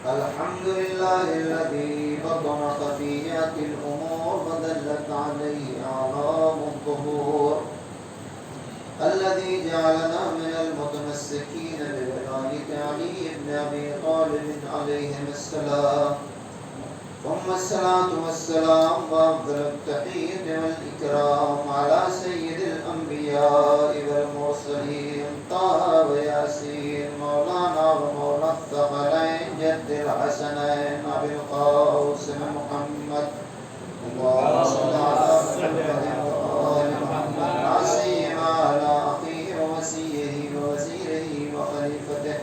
الحمد لله الذي بطن خفيات الأمور ودلت عليه أعلام الظهور، الذي جعلنا من المتمسكين بولاية علي بن أبي طالب عليهم السلام، ثم الصلاة والسلام وأفضل التحية والإكرام على سيد الأنبياء والمرسلين طه وياسين مولانا ومولى الثقلين جد الحسنين أبي القاسم محمد. اللهم صل على محمد وآل محمد، لا سيما على أخيه ووصيه ووزيره وخليفته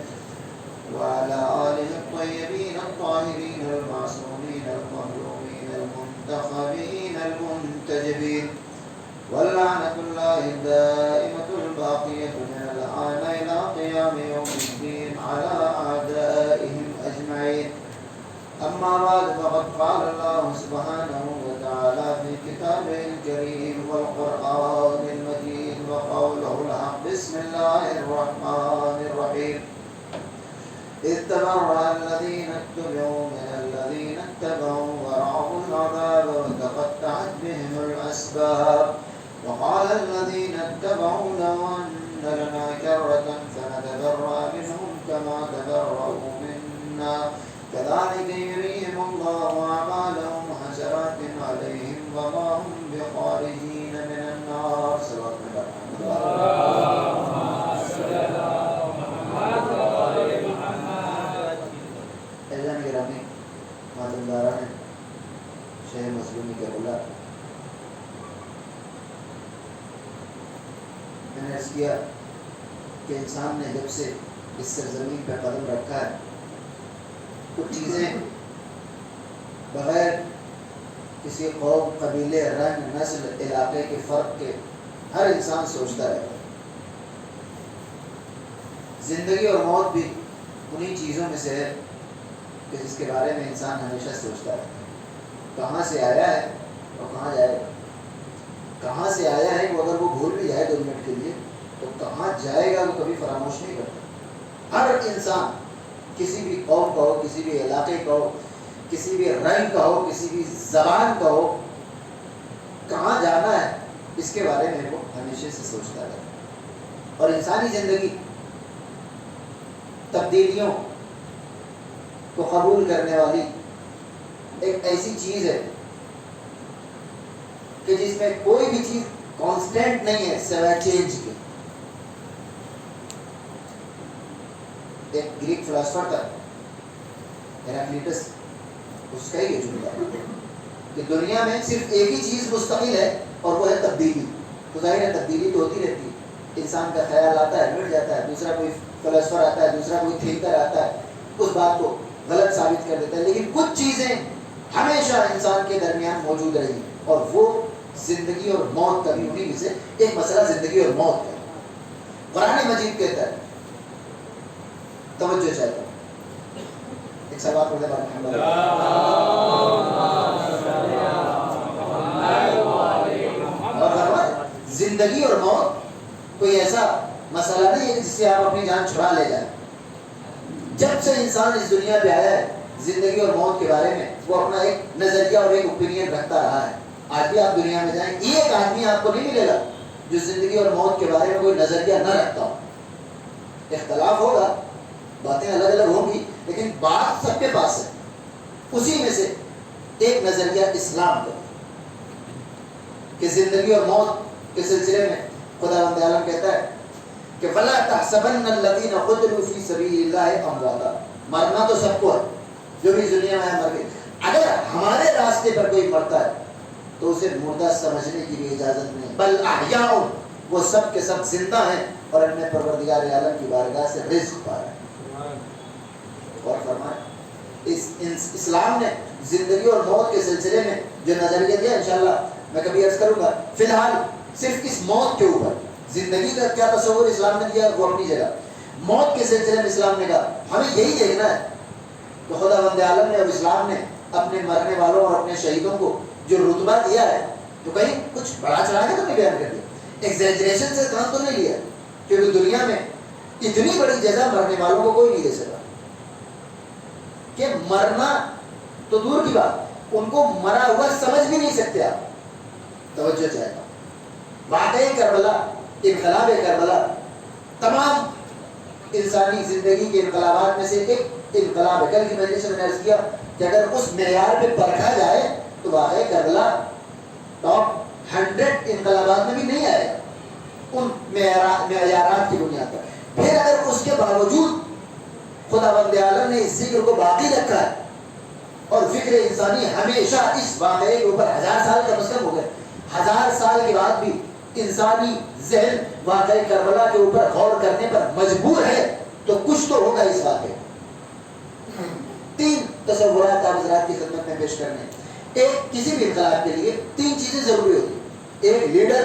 وعلى آله الطيبين الطاهرين المعصومين المظلومين المنتخبين المنتجبين، واللعنة الله الدائمة الباقية من الآن إلى قيام يوم الدين على أعدائهم أجمعين. أما بعد، فقد قال الله سبحانه وتعالى في كتابه الكريم والقرآن المجيد وقوله الحق: بسم الله الرحمن الرحيم. إذ تبرأ الذين اتبعوا من الذين اتبعوا ورأوا العذاب وتقطعت بهم الأسباب، وقال الذين اتبعوا لو أن لنا كرة فنتبرأ منهم كما تبرأوا منا كذلك يريهم الله أعمالهم حسرات عليهم وما هم بخارجين من النار. صلى شہر مظلومی کے بلا میں نے عرض کیا کہ انسان نے جب سے اس سرزمین پہ قدم رکھا ہے، کچھ چیزیں بغیر کسی قوم، قبیلے، رنگ، نسل، علاقے کے فرق کے ہر انسان سوچتا رہتا ہے. زندگی اور موت بھی انہی چیزوں میں سے ہے کہ جس کے بارے میں انسان ہمیشہ سوچتا رہتا ہے. کہاں سے آیا ہے اور کہاں جائے گا. کہاں سے آیا ہے وہ اگر وہ بھول بھی جائے 2 منٹ کے لیے تو کہاں جائے گا وہ کبھی فراموش نہیں کرتا. ہر انسان کسی بھی قوم کا ہو، کسی بھی علاقے کا ہو، کسی بھی رنگ کا ہو، کسی بھی زبان کا ہو، کہاں جانا ہے اس کے بارے میں وہ ہمیشہ سے سوچتا رہتا ہے. اور انسانی زندگی تبدیلیوں کو قبول کرنے والی ایک ایسی چیز ہے کہ جس میں کوئی بھی چیز کانسٹنٹ نہیں ہے سوائے چینج کے. ایک گریک فلاسفر تھا ہیراکلیٹس، اس کا ہی یہ جملہ ہے کہ دنیا میں صرف ایک ہی چیز مستقل ہے اور وہ ہے تبدیلی. تو ظاہر ہے تبدیلی تو ہوتی رہتی ہے. انسان کا خیال آتا ہے، مٹ جاتا ہے، دوسرا کوئی فلاسفر آتا ہے، دوسرا کوئی تھنکر آتا ہے، اس بات کو غلط ثابت کر دیتا ہے. لیکن کچھ چیزیں ہمیشہ انسان کے درمیان موجود رہی اور وہ زندگی اور موت کا بھی انہیں میں سے ایک مسئلہ زندگی اور موت کا. قرآن مجید کہتا ہے، توجہ چاہتا ہوں، ایک سوال پڑھنے والے زندگی اور موت کوئی ایسا مسئلہ نہیں ہے جس سے آپ اپنی جان چھڑا لے جائیں. جب سے انسان اس دنیا پہ آیا ہے زندگی اور موت کے بارے میں وہ اپنا ایک نظریہ اور ایک اوپینین رکھتا رہا ہے. آج بھی آپ دنیا میں جائیں ایک آدمی آپ کو نہیں ملے گا جو زندگی اور موت کے بارے میں کوئی نظریہ نہ رکھتا ہو. اختلاف ہوگا، باتیں الگ الگ ہوں گی، لیکن بات سب کے پاس ہے. اسی میں سے ایک نظریہ اسلام کا کہ زندگی اور موت کے سلسلے میں خداوند عالم کہتا ہے کہ وَلَا تَحْسَبَنَّ الَّذِينَ قُتِلُوا فِي سَبِيلِ اللَّهِ أَمْوَاتًا. مرنا تو سب کو ہے، جو بھی دنیا میں مر گئے. اگر ہمارے راستے پر کوئی مرتا ہے تو اسے مردہ سمجھنے کی بھی اجازت نہیں. بل احیاء، وہ سب کے سب زندہ ہیں اور اپنے پروردگار عالم کی بارگاہ سے رزق پا رہے ہیں. اور فرمائے اسلام نے زندگی اور موت کے سلسلے میں جو نظریہ دیا، انشاءاللہ میں کبھی عرض کروں گا. فی الحال صرف اس موت کے اوپر زندگی کا کیا تصور اسلام نے دیا وہ اپنی جگہ. موت کے سلسلے میں اسلام نے کہا ہمیں یہی دیکھنا ہے کہ خداوند عالم نے اور اسلام نے اپنے مرنے والوں اور اپنے شہیدوں کو جو رتبہ دیا ہے تو کہیں کچھ بڑا چڑھا کے تو نہیں بیان کر دیا، ایگزیجریشن سے کام تو نہیں لیا، کیونکہ دنیا میں اتنی بڑی جزا مرنے والوں کو کوئی نہیں دے سکا. کہ مرنا تو دور کی بات, ان کو مرا ہوا سمجھ بھی نہیں سکتے آپ. توجہ چاہتا ہوں, واقعی کربلا, انقلاب کربلا تمام انسانی زندگی کے انقلابات میں سے ایک انقلاب ہے. کل کی مجلس میں نے عرض کیا کہ اگر اس معیار پہ پرکھا جائے تو واقعی کربلا ٹاپ 100 انقلابات میں بھی نہیں آئے گا ان معیارات کی بنیاد پر. پھر اگر اس کے باوجود خداوند عالم نے اس ذکر کو باقی رکھا ہے اور فکر انسانی ہمیشہ اس واقعے کے اوپر 1000 سال کم از کم ہو گئے, 1000 سال کے بعد بھی انسانی ذہن واقعے کربلا کے اوپر غور کرنے پر مجبور ہے, تو کچھ تو ہوگا اس واقعے. 3 تصورات آپ حضرات کی خدمت میں پیش کرنے. ایک, کسی بھی انقلاب کے لیے 3 چیزیں ضروری ہوتی ہیں. ایک لیڈر,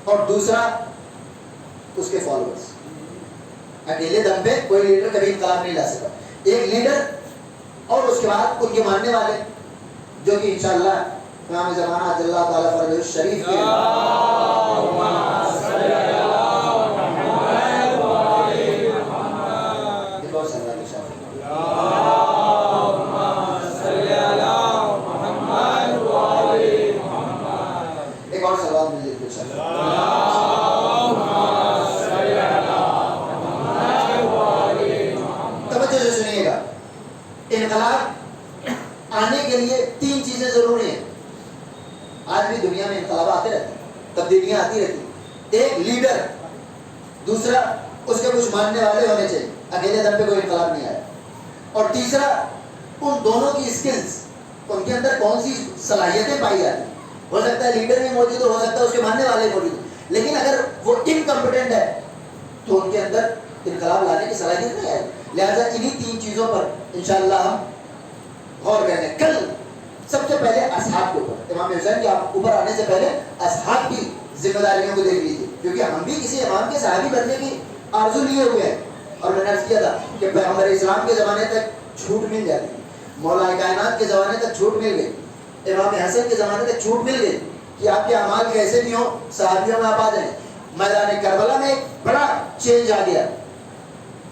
اور دوسرا اس کے فالوورز. اکیلے دم پہ کوئی لیڈر کبھی انقلاب نہیں لا سکتا. ایک لیڈر اور اس کے بعد ان کے ماننے والے, جو کہ انشاءاللہ امام زمانہ عجل اللہ تعالیٰ فرجہ الشریف کے ایک اور سوال مل جائے توجہ سے سنیے گا. انقلاب آنے کے لیے 3 چیزیں ضروری ہیں. آج بھی دنیا میں انقلاب آتے رہتے ہیں, تبدیلیاں آتی رہتی ہیں. ایک لیڈر, دوسرا اس کے کچھ ماننے والے ہونے چاہیے, اکیلے دم پہ کوئی انقلاب نہیں آیا. اور تیسرا ان دونوں کی اسکلز, ان کے اندر کون سی صلاحیتیں پائی جاتی ہیں. ہو سکتا ہے لیڈر بھی موجود ہو سکتا ہے اس کے ماننے والے موجود ہو, لیکن اگر وہ انکمپیٹنٹ ہے تو ان کے اندر انقلاب لانے کی صلاحیت نہیں آئے. لہٰذا انہی 3 چیزوں پر انشاءاللہ ہم غور کریں گے. کل سب سے پہلے اصحاب کے اوپر, امام حسین کے اوپر آنے سے پہلے اصحاب کی ذمہ داریوں کو دیکھ لیجیے, کیونکہ ہم بھی کسی امام کے صحابی بننے کی آرزو لیے ہوئے ہیں. اور میں نے عرض کیا تھا کہ پیغمبر اسلام کے زمانے تک چھوٹ مل جاتی تھی, مولا کائنات کے زمانے تک چھوٹ مل گئی, امام حسن کے زمانے تک چھوٹ مل گئی کہ آپ کے اعمال کیسے بھی ہوں صحابیوں میں آپ آ جائیں. میدان کربلا میں ایک بڑا چینج آ گیا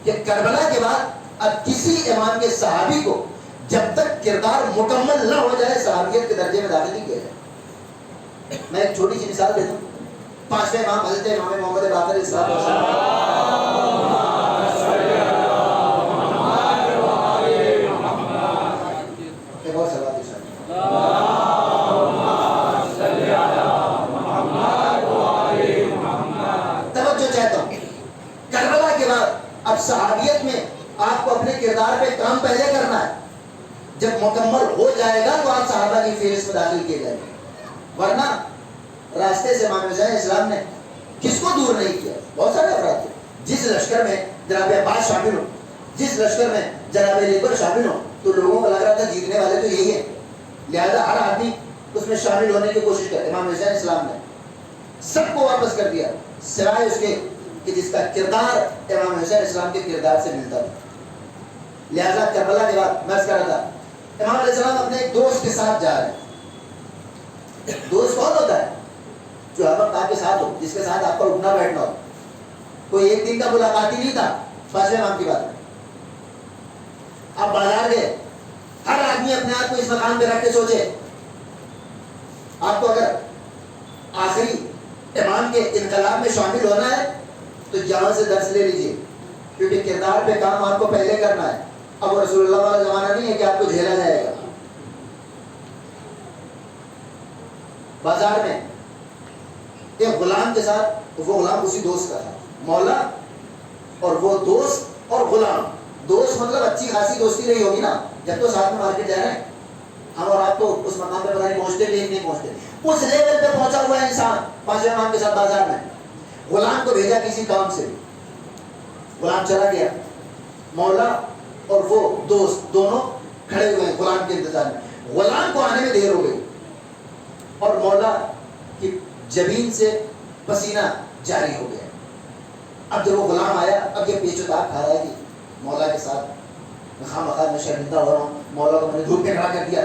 کہ کربلا کے بعد اب کسی امام کے صحابی کو جب تک کردار مکمل نہ ہو جائے صحابیت کے درجے میں داخل نہیں کیا جائے. میں ایک چھوٹی سی مثال دیتا ہوں. 5ویں امام حضرت امام محمد باقر السلام ایک اور سوال توجہ چاہتا ہوں. کربلا کے بعد اب صحابیت میں آپ کو اپنے کردار پہ کام پہلے کرنا ہے. جب مکمل ہو جائے گا تو آپ صحابہ کی فہرست میں داخل کیے جائیں گے, ورنہ راستے سے امام حسین اسلام نے کس کو دور نہیں کیا. بہت سارے افراد تھے. جس لشکر میں جناب عباس شامل ہو, جس لشکر میں جناب علی اکبر شامل ہو, تو لوگوں کو لگ رہا تھا جیتنے والے تو یہی ہے, لہذا ہر آدمی اس میں شامل ہونے کی کوشش کرے. امام حسین اسلام نے سب کو واپس کر دیا سوائے اس کے کہ جس کا کردار امام حسین اسلام کے کردار سے ملتا تھا. لہذا کربلا کے بعد میں کر رہا تھا, امام علیہ السلام اپنے ایک دوست کے ساتھ جا رہے ہیں. دوست کون ہوتا ہے؟ جو ہر وقت آپ کے ساتھ ہو, جس کے ساتھ آپ کا اٹھنا بیٹھنا ہو. کوئی ایک دن کا ملاقاتی نہیں تھا. 5ویں امام کی بات ہے. آپ بازار گئے, ہر آدمی اپنے آپ کو اس مقام پہ رکھ کے سوچے آپ کو اگر آخری امام کے انقلاب میں شامل ہونا ہے تو یہاں سے درس لے لیجیے, کیونکہ کردار پہ کام آپ کو پہلے کرنا ہے. اب رسول اللہ والا زمانہ نہیں ہے کہ آپ کو جھیلا جائے گا. بازار میں ایک غلام کے ساتھ, وہ غلام اسی دوست کا تھا, مولا اور وہ دوست اور غلام. دوست مطلب اچھی خاصی دوستی رہی ہوگی نا, جب تو ساتھ میں مارکیٹ جا رہے ہیں. ہم اور آپ تو اس مقام پہ پتہ نہیں پہنچتے بھی نہیں پہنچتے. اس لیول پہ پہنچا ہوا ہے انسان 5ویں امام کے ساتھ بازار میں. غلام کو بھیجا کسی کام سے, غلام چلا گیا. مولا اور وہ دوست دونوں کھڑے ہوئے ہیں غلام کے انتظار میں. غلام کو آنے میں دیر ہو گئی اور مولا کی جبین سے پسینہ جاری ہو گیا. اب جب وہ غلام آیا, اب یہ پیچ و تاب کھا رہا ہے کہ مولا کے ساتھ خواہ میں شرمندہ ہو رہا ہوں, مولا کو میں نے دھوپ پہ کھڑا کر دیا.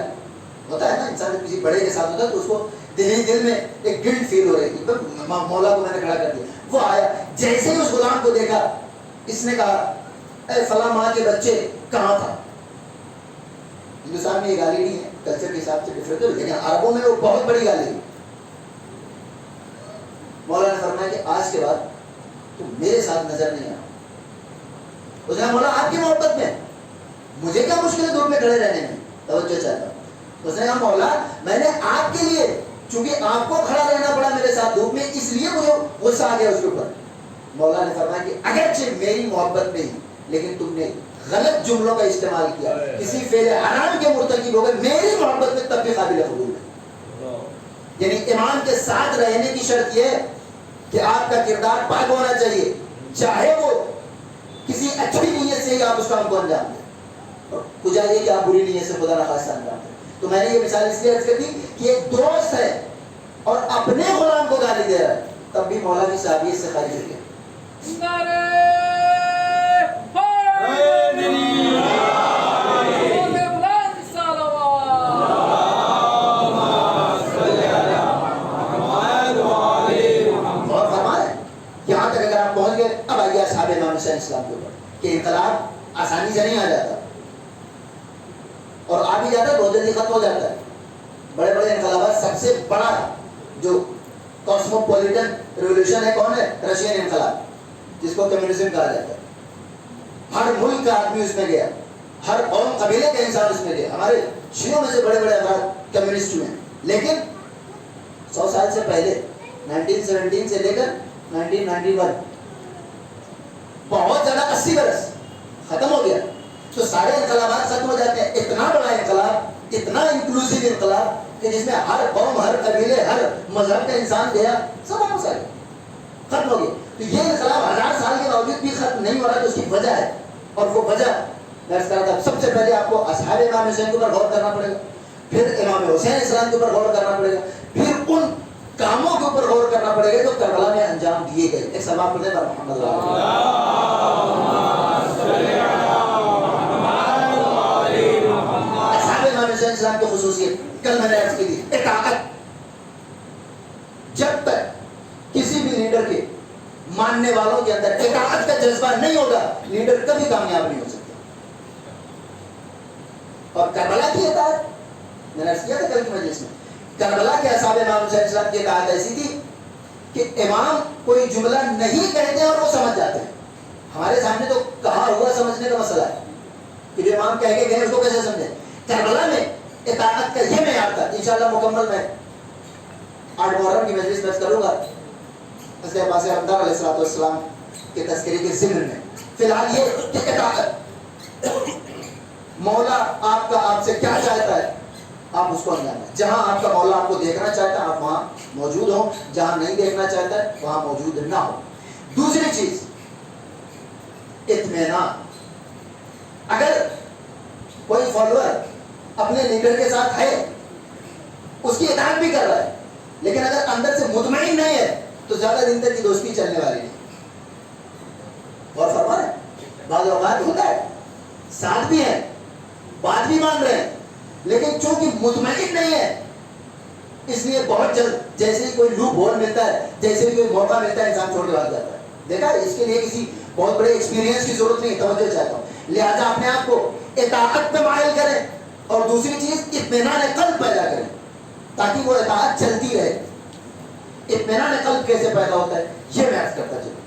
ہوتا ہے نا انسان جب کسی بڑے کے ساتھ ہوتا ہے تو اس کو دل میں ایک گلٹ فیل ہو رہی تھی, مولا کو میں نے کھڑا کر دیا. وہ آیا, جیسے ہی اس غلام کو دیکھا اس نے کہا اے فلاں ماں کے بچے کہاں تھا. ہندوستان میں یہ گالی نہیں ہے, کلچر کے حساب سے ڈفرینٹ ہے, لیکن عربوں میں وہ بہت بڑی گالی ہے. مولا نے فرمایا کہ آج کے بعد تم میرے ساتھ نظر نہیں آنا. اس نے مولا آپ کی محبت میں مجھے کیا مشکل ہے دھوپ میں کھڑے رہنے میں, توجہ چاہتا ہوں. اس نے کہا مولا میں نے آپ کے لیے, چونکہ آپ کو کھڑا رہنا پڑا میرے ساتھ دھوپ میں, اس لیے مجھے غصہ آ گیا اس کے اوپر. مولا نے فرمایا کہ اگرچہ میری محبت میں ہی, لیکن تم نے غلط جملوں کا استعمال کیا, کسی فعل حرام کے مرتکب ہو گئے, میری محبت میں تب بھی قابل قبول ہے. یعنی ایمان کے ساتھ رہنے کی شرط یہ ہے کہ آپ کا کردار پاک ہونا چاہیے, چاہے وہ کسی اچھی نیت سے ہی آپ اس کام کو انجام دیں, اور کچھ یہ کہ آپ بری نیت سے خدا نخواستہ انجام دیں. تو میں نے یہ مثال اس لیے عرض کر دی کہ ایک دوست ہے اور اپنے غلام کو گالی دے رہا ہے, تب بھی مولا کی صحابیت سے خارج ہو گیا. یہاں تک اگر آپ پہنچ گئے, اب آئیے اصحاب امام حسین اسلام کے اوپر کہ انقلاب آسانی سے نہیں آ جاتا, اور آ بھی جاتا ہے بہت جلدی ختم ہو جاتا ہے. بڑے بڑے انقلابات, سب سے بڑا جو کاسموپولیٹن ریولیوشن ہے کون ہے؟ رشین انقلاب, جس کو کمیونزم کہا جاتا ہے. ہر ملک کا آدمی اس میں گیا, ہر قوم قبیلے کا انسان اس میں گیا. ہمارے شیعوں میں سے بڑے بڑے افراد کمیونسٹ ہوئے ہیں, لیکن 100 سال سے پہلے 1917 سے لے کر 1991 بہت زیادہ 80 برس ختم ہو گیا. تو سارے انقلابات ختم ہو جاتے ہیں. اتنا بڑا انقلاب, اتنا انکلوسیو انقلاب کہ جس میں ہر قوم, ہر قبیلے, ہر مذہب کا انسان گیا, سب آپ سارے ختم ہو گئے. تو یہ انقلاب 1000 سال کے باوجود بھی ختم نہیں ہو رہا, تو اس کی وجہ ہے, اور وہ وجہ میں اس طرح تھا. سب سے پہلے آپ کو اصحاب امام حسین کے اوپر غور کرنا پڑے گا, پھر امام حسین اسلام کے اوپر غور کرنا پڑے گا, پھر ان کاموں کے اوپر غور کرنا پڑے گا جو کربلا میں انجام دیے گئے. ایک سلام پڑھنے پر محمد اصحاب امام حسین اسلام کی خصوصیت کل میں نے عرض کی تھی, اطاعت. جب تک کسی بھی لیڈر کے ماننے والوں کے اندر اطاعت کا جذبہ نہیں ہوگا, لیڈر کبھی کامیاب نہیں ہو سکتا. اور کربلا کی اطاعت میں نے عرض کیا تھا کل کی مجلس میں, کربلا کے اصحاب امام حسین اسلام کی اطاعت ایسی تھی کہ امام کوئی جملہ نہیں کہتے اور وہ سمجھ جاتے ہیں. ہمارے سامنے تو کہا ہوا سمجھنے کا مسئلہ ہے کہ جو امام کہہ کے گئے اس کو کیسے سمجھیں. کربلا میں اطاعت کا یہ معیار تھا. انشاءاللہ مکمل میں 8 محرم کی مجلس میں کروں گا حضرت عباس حمدان علیہ السلام کے تذکرے کے ضمن میں. فی الحال یہ کہ اطاعت, مولا آپ کا آپ سے کیا چاہتا ہے آپ اس کو انجام دیں. جہاں آپ کا مولا آپ کو دیکھنا چاہتا ہے آپ وہاں موجود ہوں, جہاں نہیں دیکھنا چاہتا ہے وہاں موجود نہ ہو. دوسری چیز اطمینان. اگر کوئی فالوور اپنے لیڈر کے ساتھ ہے, اس کی اطاعت بھی کر رہا ہے, لیکن اگر اندر سے مطمئن نہیں ہے تو زیادہ دن تک کی دوستی چلنے والی نہیں. اور فرما رہے بعض اوقات ہوتا ہے ساتھ بھی ہیں, بات بھی مان رہے ہیں, لیکن چونکہ مطمئن نہیں ہے اس لیے بہت جلد جیسے ہی کوئی لوپ ہول ملتا ہے, جیسے ہی کوئی موقع ملتا ہے, انسان چھوڑ کے بھاگ جاتا ہے. دیکھا اس کے لیے کسی بہت بڑے ایکسپیرینس کی ضرورت نہیں. توجہ چاہتا ہوں, لہذا اپنے آپ کو اطاعت پہ مائل کریں, اور دوسری چیز اطمینان قلب پیدا کریں تاکہ وہ اطاعت چلتی رہے. اطمینان قلب کیسے پیدا ہوتا ہے یہ میں عرض کرتا چلوں.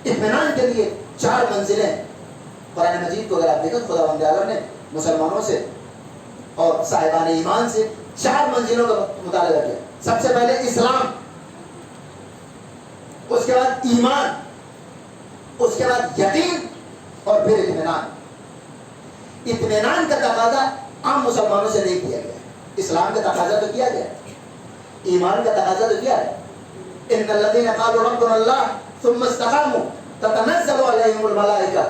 اطمینان کے لیے 4 منزلیں قرآن مجید کو اگر آپ دیکھیں, خدا بند عالم نے مسلمانوں سے اور صاحبان ایمان سے 4 منزلوں کا مطالبہ کیا. سب سے پہلے اسلام, اس کے بعد ایمان, اس کے بعد یقین, اور پھر اطمینان. اطمینان کا تقاضا عام مسلمانوں سے نہیں کیا گیا. اسلام کا تقاضا تو کیا گیا, ایمان کا تقاضا تو کیا ہے. ان الذين قالوا ربنا الله ثم استقاموا تتنزل عليهم الملائکہ.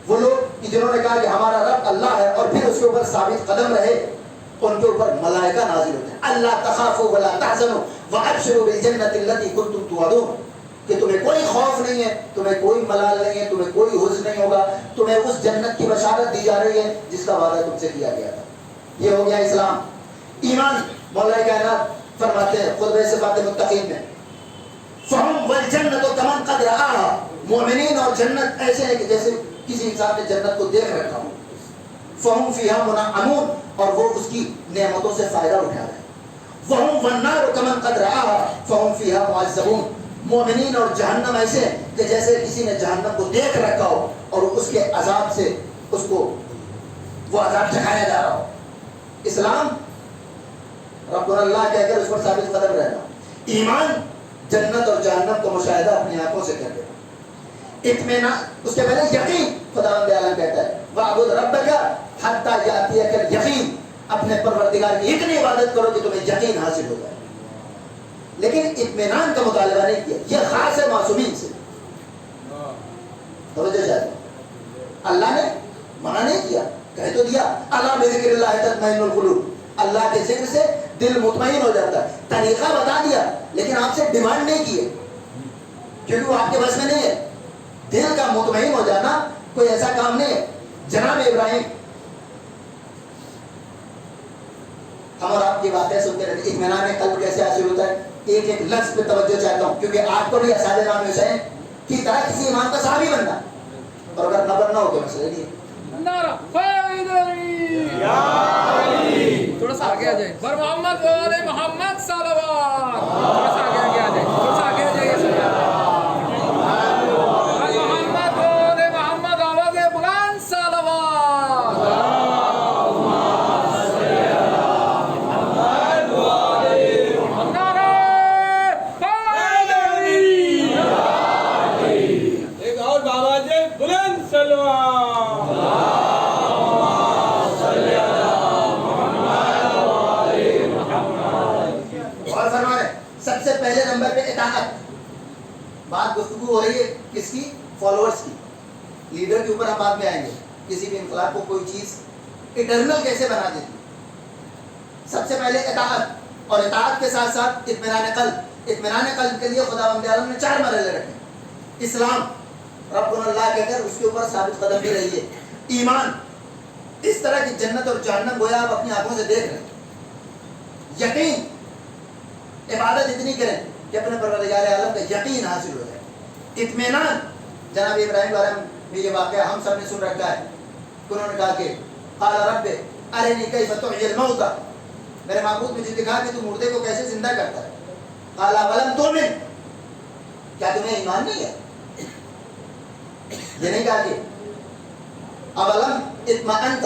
وہ لوگ جنہوں نے کہا کہ ہمارا رب اللہ ہے اور پھر اس کے اوپر ثابت قدم رہے, ان کے اوپر ملائکہ نازل ہوتے ہیں. اللہ تخافوا ولا تحزنوا وابشروا بالجنة التي كنتم توعدون. کہ تمہیں کوئی خوف نہیں ہے, تمہیں کوئی ملال نہیں ہے, تمہیں کوئی حزن نہیں ہوگا, تمہیں اس جنت کی بشارت دی جا رہی ہے جس کا وعدہ تم سے کیا گیا تھا. یہ ہو گیا اسلام. ایمان, مولا کائنات فرماتے ہیں خطبہ صفات متقین میں, فہم والجنت کمن قد رآہا مومنین اور جنت ایسے ہیں کہ جیسے کسی انسان نے جنت کو دیکھ رکھا ہو. فہم فیہا منعمون، اور وہ اس کی نعمتوں سے فائدہ اٹھا رہے ہیں. وہم والنار کمن قد رآہا فہم فیہا معذبون. مومنین اور جہنم ایسے ہیں کہ جیسے کسی نے جہنم کو دیکھ رکھا ہو اور اس کے عذاب سے اس کو وہ عذاب چکھایا جا رہا ہو. اسلام رب اللہ کہہ کر اس پر ثابت قدم رہنا. ایمان جنت اور جہنم کا مشاہدہ اپنی آنکھوں سے کر دینا. اطمینان، اس کے پہلے یقین. خداوند عالم کہتا ہے وَاعْبُدْ رَبَّكَ حَتَّى يَأْتِيَكَ الْيَقِينُ، اپنے پروردگار کی اتنی عبادت کرو کہ تمہیں یقین حاصل ہو جائے. لیکن اطمینان کا مطالبہ نہیں کیا. یہ خاص ہے معصومین سے. توجہ چاہتے اللہ نے منع نہیں کیا، کہہ تو دیا الا بذکر اللہ تطمئن القلوب، اللہ کے ذکر سے دل مطمئن ہو جاتا ہے. طریقہ بتا دیا لیکن آپ سے ڈیمانڈ نہیں کی ہے کیونکہ وہ آپ کے بس میں نہیں ہے. دل کا مطمئن ہو جانا کوئی ایسا کام نہیں ہے. جناب ابراہیم، ہم اور آپ کی باتیں سنتے رہتے اطمینان قلب کیسے حاصل ہوتا ہے. ایک ایک لفظ پہ توجہ چاہتا ہوں کیونکہ آپ کو بھی اساتذہ امام حسین کی طرح کسی امام کا صحابی بننا، اور اگر نہ بننا ہو تو مسئلہ نہیں ہے. تھوڑا سا آگے آ جائیں. بر محمد والے محمد صلوات. تھوڑا سا آگے آگے آ جائیں. تھوڑا سا آگے آ جائیے. بر محمد والے محمد آواز بلند صلوات. ایک اور بابا جی بلند صلوات. سب سے پہلے نمبر پہ اطاعت. بات گفتگو ہو رہی ہے کس کی؟ فالوورز کی. لیڈر کے اوپر ہم بعد میں آئیں گے. کسی بھی انقلاب کو کوئی چیز اٹرنل کیسے بنا دیتی. سب سے پہلے اطاعت، اور اطاعت کے ساتھ ساتھ اطمینان قلب. اطمینان قلب کے لیے خداوند عالم نے 4 مرحلے رکھے. اسلام، رب اللہ کہہ کر اس کے اوپر ثابت قدم بھی رہیے. ایمان، اس طرح کی جنت اور جہنم گویا آپ اپنی آنکھوں سے دیکھ رہے ہیں. یقین، عبادت اتنی کریں کہ اپنے پروردگار عالم کا یقین حاصل ہو جائے. اطمینان، جناب ابراہیم بارے میں یہ واقعہ ہم سب نے سن رکھا ہے. انہوں نے کہا کہ قال رب ارنی کیف تحیی الموتى، میرے معبود مجھے دکھا کہ تو مردے کو کیسے زندہ کرتا ہے. قال ولم تؤمن، کیا تمہیں ایمان نہیں ہے؟ یہ نہیں کہا کہ اولم اطمأنت،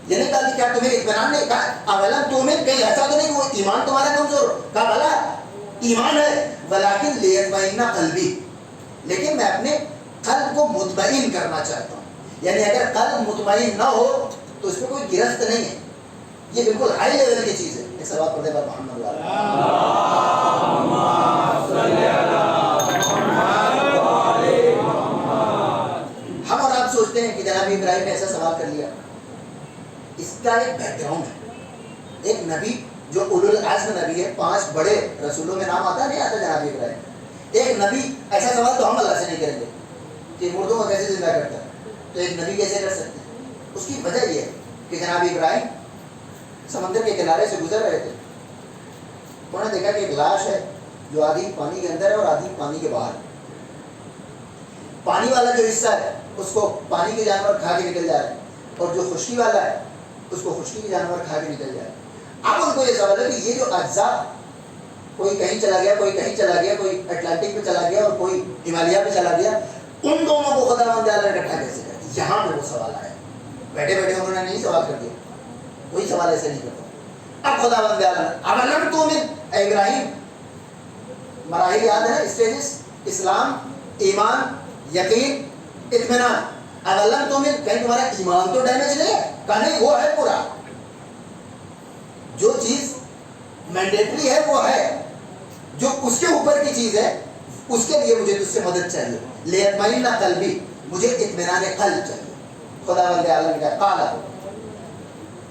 یہ نہیں کہا کہ کیا تمہیں اطمینان نہیں. کہا اولم تؤمن، کہیں ایسا تو نہیں کہ وہ ایمان تمہارا کمزور ہو. کہا بھلا ایمان ہے ولکن لیطمئن قلبی، لیکن میں اپنے قلب کو مطمئن کرنا چاہتا ہوں. یعنی اگر قلب مطمئن نہ ہو تو اس میں کوئی گرفت نہیں ہے. یہ بالکل ہائی لیول کی چیز ہے. ایک سوال پڑھتے پر محمد ہم اور آپ سوچتے ہیں کہ جناب ابراہیم نے ایسا سوال کر لیا. اس کا ایک بیک گراؤنڈ ہے. ایک نبی جو اولو العزم نبی ہے، 5 بڑے رسولوں میں نام آتا نہیں آتا جناب ابراہیم. ایک نبی ایسا سوال تو ہم اللہ سے نہیں کریں گے کہ مردوں کو کیسے زندہ کرتا ہے. تو ایک نبی کیسے کر سکتے ہیں؟ اس کی وجہ یہ ہے کہ جناب ابراہیم سمندر کے کنارے سے گزر رہے تھے. انہوں نے دیکھا کہ ایک لاش ہے جو آدھی پانی کے اندر ہے اور آدھی پانی کے باہر. پانی والا جو حصہ ہے اس کو پانی کے جانور کھا کے نکل جا رہے ہیں، اور جو خشکی والا ہے اس کو خشکی کے جانور کھا کے نکل جا رہے ہیں. اب ان کو یہ سوال ہے کہ یہ جو اجزاء، کوئی کہیں چلا گیا، کوئی کہیں چلا گیا، کوئی اٹلانٹک پہ چلا گیا اور کوئی ہمالیہ پہ چلا گیا، ان دونوں کو خداوند نے اکٹھا کیسے کر دیا؟ یہاں پہ وہ سوال آیا. بیٹھے بیٹھے انہوں نے نہیں سوال کر دیا، کوئی سوال ایسے نہیں کرتا. اب خداوند اولم تؤمن، اے ابراہیم، مراحل یاد ہے نا، اسٹیجز: اسلام، ایمان، یقین، اطمینان. اولم تؤمن، کہیں تمہارا ایمان تو ڈیمیج نہیں ہے؟ کہا نہیں، وہ ہے پورا. جو چیز مینڈیٹری ہے وہ ہے، جو اس کے اوپر کی چیز ہے اس کے لیے مجھے تجھ سے مدد چاہیے. لیطمئن قلبی، مجھے اطمینان قلب چاہیے. خداوند عالم کا قال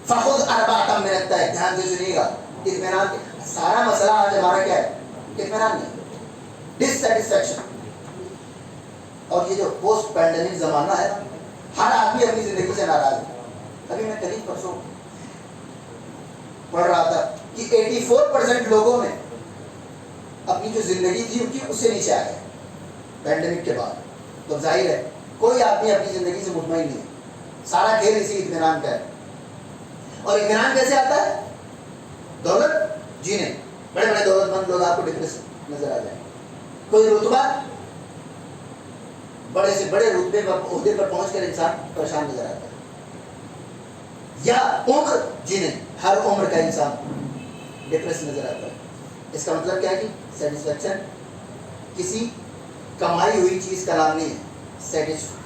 فخذ اربعۃ من الطیر. دھیان سے سنیے گا، اطمینان کے سارا مسئلہ آج ہمارا کیا ہے؟ اطمینان نہیں، ڈسسیٹسفیکشن. اور یہ جو پوسٹ پینڈیمک زمانہ ہے، ہر آدمی اپنی زندگی سے ناراض ہے. ابھی میں قریب پرسوں پڑھ رہا تھا کہ 84% لوگوں نے اپنی جو زندگی تھی ان کی اس سے نیچے آ گئے پینڈیمک کے بعد. تو ظاہر ہے کوئی آدمی اپنی زندگی سے مطمئن نہیں ہے، سارا کھیل اسی اطمینان کا ہے. اور اطمینان کیسے آتا ہے؟ دولت جی نہیں. بڑے بڑے دولت مند لوگ آپ کو ڈپریس نظر آ جائیں. کوئی رتبہ، بڑے سے بڑے رتبے پر عہدے پر پہنچ کر انسان پریشان نظر آتا ہے. یا عمر جی نہیں، ہر عمر کا انسان ڈپریس نظر آتا ہے. اس کا مطلب کیا ہے کہ سیٹسفیکشن کسی کمائی ہوئی چیز کا نام نہیں ہے.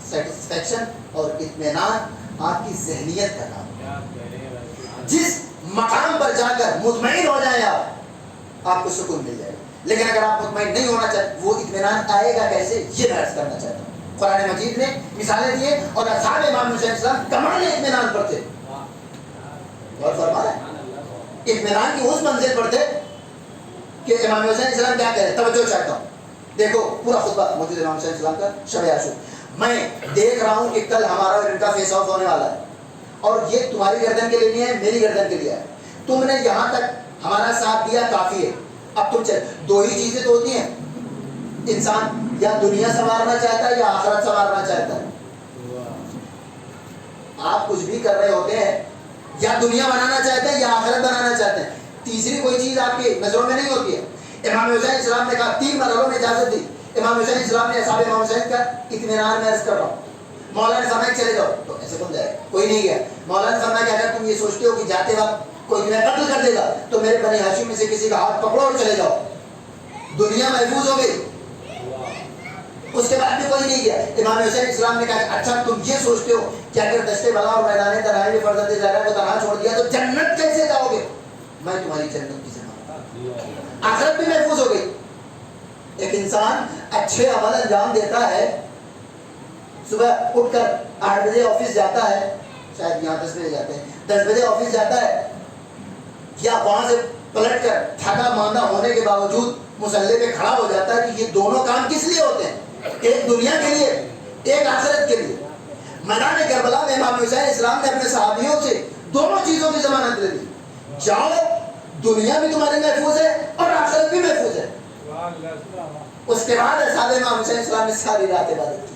سیٹسفیکشن اور اطمینان آپ کی ذہنیت کا نام ہے. جس مقام پر جا کر مطمئن ہو جائیں آپ کو سکون مل جائے گا. لیکن اگر آپ مطمئن نہیں ہونا چاہتے، وہ اطمینان آئے گا کیسے، یہ بحث کرنا چاہتا ہوں. قرآن مجید نے مثالیں دیے اور اصحاب امام حسین السلام کمال اطمینان پر تھے. اور فرمایا اطمینان کی اس منزل پر تھے کہ امام حسین السلام کیا کہہ رہے. توجہ چاہتا ہوں، دیکھو پورا خطبہ موجود امام حسین السلام کا شب عاشور. میں دیکھ رہا ہوں کہ کل ہمارا اور ان کا فیس آف ہونے والا ہے، اور یہ تمہاری گردن کے لیے نہیں ہے، میری گردن کے لیے ہے. تم نے یہاں تک ہمارا ساتھ دیا، کافی ہے. اب تم چل. دو ہی چیزیں تو ہوتی ہیں، انسان یا دنیا سنوارنا چاہتا ہے یا آخرت سنوارنا چاہتا ہے. آپ کچھ بھی کر رہے ہوتے ہیں، یا دنیا بنانا چاہتے ہیں یا آخرت بنانا چاہتے ہیں. تیسری کوئی چیز آپ کی نظروں میں نہیں ہوتی ہے. امام حسین السلام نے کہا 3 مرحلوں میں اجازت دی. امام حسین السلام نے اصحاب امام حسین کا اطمینان میں عرض کر رہا ہوں. مولا نے فرمایا چلے جاؤ، تو ایسے کون جائے؟ کوئی نہیں گیا. مولا نے فرمایا کہ اگر تم یہ سوچتے ہو کہ جاتے وقت کوئی تمہیں قتل کر دے گا تو میرے بنی ہاشم میں سے کسی کا ہاتھ پکڑو اور چلے جاؤ، دنیا محفوظ ہو گئی. اس کے بعد بھی کوئی نہیں گیا. امام حسین السلام نے کہا اچھا تم یہ سوچتے ہو کہ اگر دشتے بلا اور میدان تنہائی میں فرزند زہرا کو تنہا چھوڑ دیا تو جنت کیسے جاؤ گے؟ میں تمہاری جنت کی ذمہ، آخرت بھی محفوظ ہو گئی. ایک انسان اچھے عمل انجام دیتا ہے، صبح اٹھ کر 8 بجے آفس جاتا ہے، شاید یہاں 10 بجے جاتے ہیں، 10 بجے آفس جاتا ہے، یا وہاں سے پلٹ کر تھکا ماندہ ہونے کے باوجود مسلح پہ کھڑا ہو جاتا ہے کہ یہ دونوں کام کس لیے ہوتے ہیں؟ ایک دنیا کے لیے، ایک آخرت کے لیے. میدان کربلا میں امام حسین اسلام نے اپنے صحابیوں سے دونوں چیزوں کی ضمانت دے دی. جاؤ، دنیا بھی تمہاری محفوظ ہے اور آخرت بھی محفوظ ہے. اس کے بعد اصحاب امام حسین السلام نے ساری رات عبادت کی.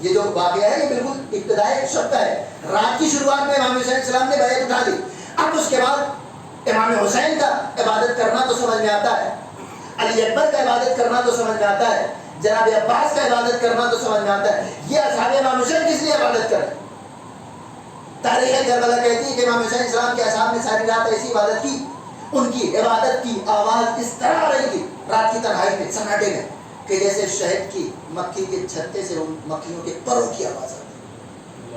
یہ جو واقعہ ہے یہ بالکل ابتدائی شب کا ہے. رات کی شروعات میں امام حسین السلام نے بیعت اٹھا لی. اب اس کے بعد امام حسین کا عبادت کرنا تو سمجھ میں آتا ہے، علی اکبر کا عبادت کرنا تو سمجھ میں آتا ہے، جناب عباس کا عبادت کرنا تو سمجھ میں آتا ہے. یہ اصحاب امام حسین کس لیے عبادت کریں؟ تاریخ کربلا کہتی ہے کہ امام حسین السلام کے اصحاب نے ساری رات ایسی عبادت کی، ان کی عبادت کی آواز اس طرح آ رہی تھی رات کی تنہائی میں، سناٹے میں، کہ جیسے شہد کی مکھی کے چھتے سے ان مکھیوں کے پروں کی آواز آتی.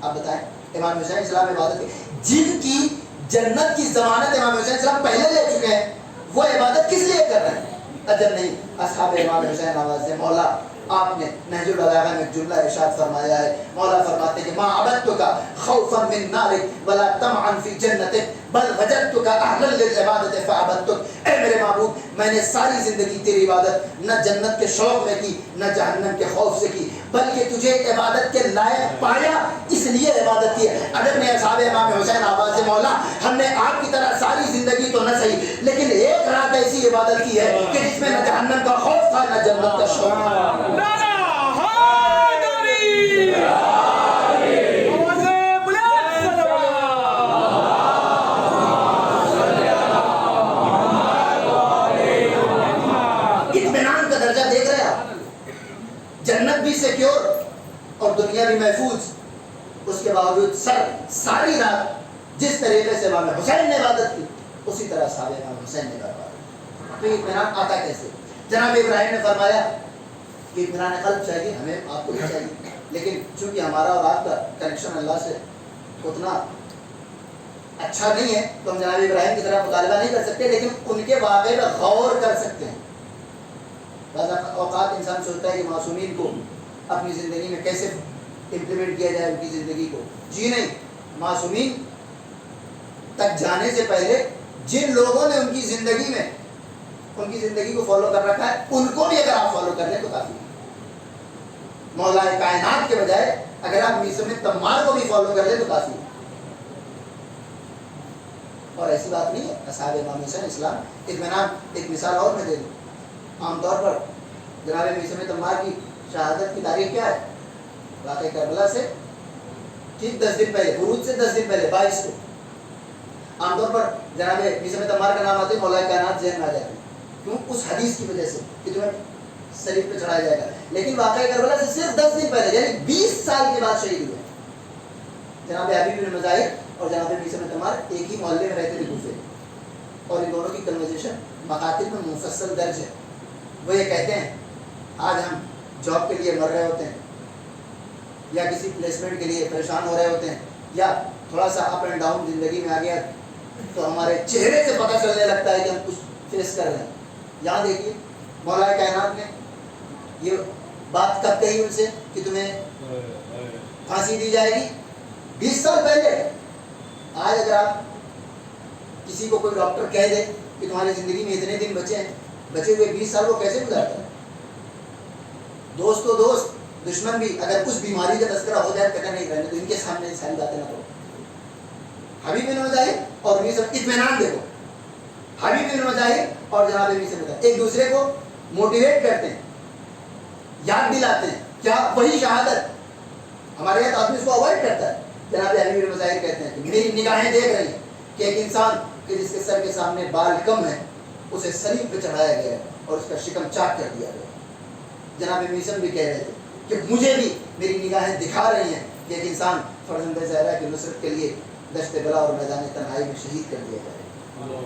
آپ بتائیں امام حسین السلام عبادت کی، جن کی جنت کی ضمانت امام حسین السلام پہلے لے چکے ہیں، وہ عبادت کس لیے کر رہے ہیں؟ اجر نہیں. اصحاب امام حسین آواز سے مولا، آپ نے نہج البلاغہ میں جملہ ارشاد فرمایا ہے. مولا فرماتے ہیں کہ ما عبدتک خوفا من نارک ولا طمعا فی جنتک بل وجدتک اہلا للعبادت فعبدتک. اے میرے معبود، میں نے ساری زندگی تیری عبادت نہ جنت کے شوق میں کی نہ جہنم کے خوف سے کی، بلکہ تجھے عبادت کے لائق پایا اس لیے عبادت کی. اگر میں اصحاب امام حسین آواز سے مولا، ہم نے آپ کی طرح ساری زندگی تو نہ صحیح لیکن ایک رات ایسی عبادت کی ہے کہ جس میں نہ جہنم کا خوف تھا نہ جنت کا شوق تھا. اطمینان کا درجہ دیکھ رہے ہیں آپ، جنت بھی سیکیور اور دنیا بھی محفوظ. اس کے باوجود ساری رات جس طریقے سے امام حسین نے عبادت کی اسی طرح صحابہ امام حسین نے عبادت کی. تو اطمینان آتا کیسے؟ جناب ابراہیم نے فرمایا کہ اطمینان قلب چاہیے ہمیں، آپ کو بھی چاہیے، لیکن چونکہ ہمارا اور آپ کا کنیکشن اللہ سے اتنا اچھا نہیں ہے تو ہم جناب ابراہیم کی طرح مطالبہ نہیں کر سکتے، لیکن ان کے واقعے پر غور کر سکتے ہیں. بعض اوقات انسان سوچتا ہے کہ معصومین کو اپنی زندگی میں کیسے امپلیمنٹ کیا جائے ان کی زندگی کو. جی نہیں، معصومین تک جانے سے پہلے جن لوگوں نے ان کی زندگی میں ان کی زندگی کو فالو کر رکھا ہے ان کو بھی اگر آپ فالو کر لیں تو کافی ہے. مولا کائنات کے بجائے اگر آپ میثم تمار کو بھی فالو کر لیں تو کافی ہے. اور ایسی بات نہیں ہے. اصحاب امام حسین اسلام اطمینان. ایک مثال اور میں دے دوں. عام طور پر جناب میثم تمار کی شہادت کی تاریخ کیا ہے؟ واقعہ کربلا سے ٹھیک 10 دن پہلے، عروج سے 10 دن پہلے 22 کو. عام طور پر جناب میثم تمار کا نام آتے ہیں مولا کائنات ذہن میں آ جاتے ہیں. کیوں؟ اس حدیث کی وجہ سے کہ تمہیں صلیب پہ چڑھایا جائے گا. لیکن واقعہ کربلا سے صرف 10 دن پہلے یعنی 20 سال کے بعد شہید ہوئے. جناب حبیب بن مظاہر اور جناب میثم تمار ایک ہی محلے میں رہتے تھے کوفے، اور ان دونوں کی کنورزیشن مقاتل میں مفصل درج ہے. وہ یہ کہتے ہیں آج ہم جاب کے لیے مر رہے ہوتے ہیں یا کسی پلیسمنٹ کے لیے پریشان ہو رہے ہوتے ہیں یا تھوڑا سا اپ اینڈ ڈاؤن زندگی میں آ گیا تو ہمارے چہرے سے پتہ چلنے لگتا ہے کہ ہم کچھ فیس کر رہے ہیں. یہاں دیکھیے مولا کائنات نے یہ بات کب کہی ان سے کہ تمہیں پھانسی دی جائے گی؟ 20 سال پہلے. آج اگر آپ کسی کو کوئی ڈاکٹر کہہ دے کہ تمہاری زندگی میں اتنے دن بچے ہیں، بچے ہوئے 20 سال کو کیسے گزارتا ہے؟ دوست تو دوست، دشمن بھی اگر کچھ بیماری کا تذکرہ ہو جائے کہتا نہیں رہنے تو ان کے سامنے ساری باتیں نہ کرو. حبیب بن مظاہر اور میثم، اطمینان دیکھو، حبیب بن مظاہر اور جناب میثم ایک دوسرے کو موٹیویٹ کرتے ہیں، یاد دلاتے ہیں. کیا؟ وہی شہادت. ہمارے یہاں آدمی اس کو اوائڈ کرتا ہے. جناب حبیب بن مظاہر کہتے ہیں کہ میری نگاہیں دیکھ رہی ہیں کہ ایک انسان کہ جس کے سر کے سامنے بال کم ہے اسے صلیب پہ چڑھایا گیا اور اس کا شکم چاک کر دیا گیا. جناب میثم بھی کہہ رہے تھے کہ مجھے بھی میری نگاہیں دکھا رہی ہیں کہ ایک انسان فرزند زہرا کی نصرت کے لیے دشت بلا اور میدان تنہائی میں شہید کر دیا جائے.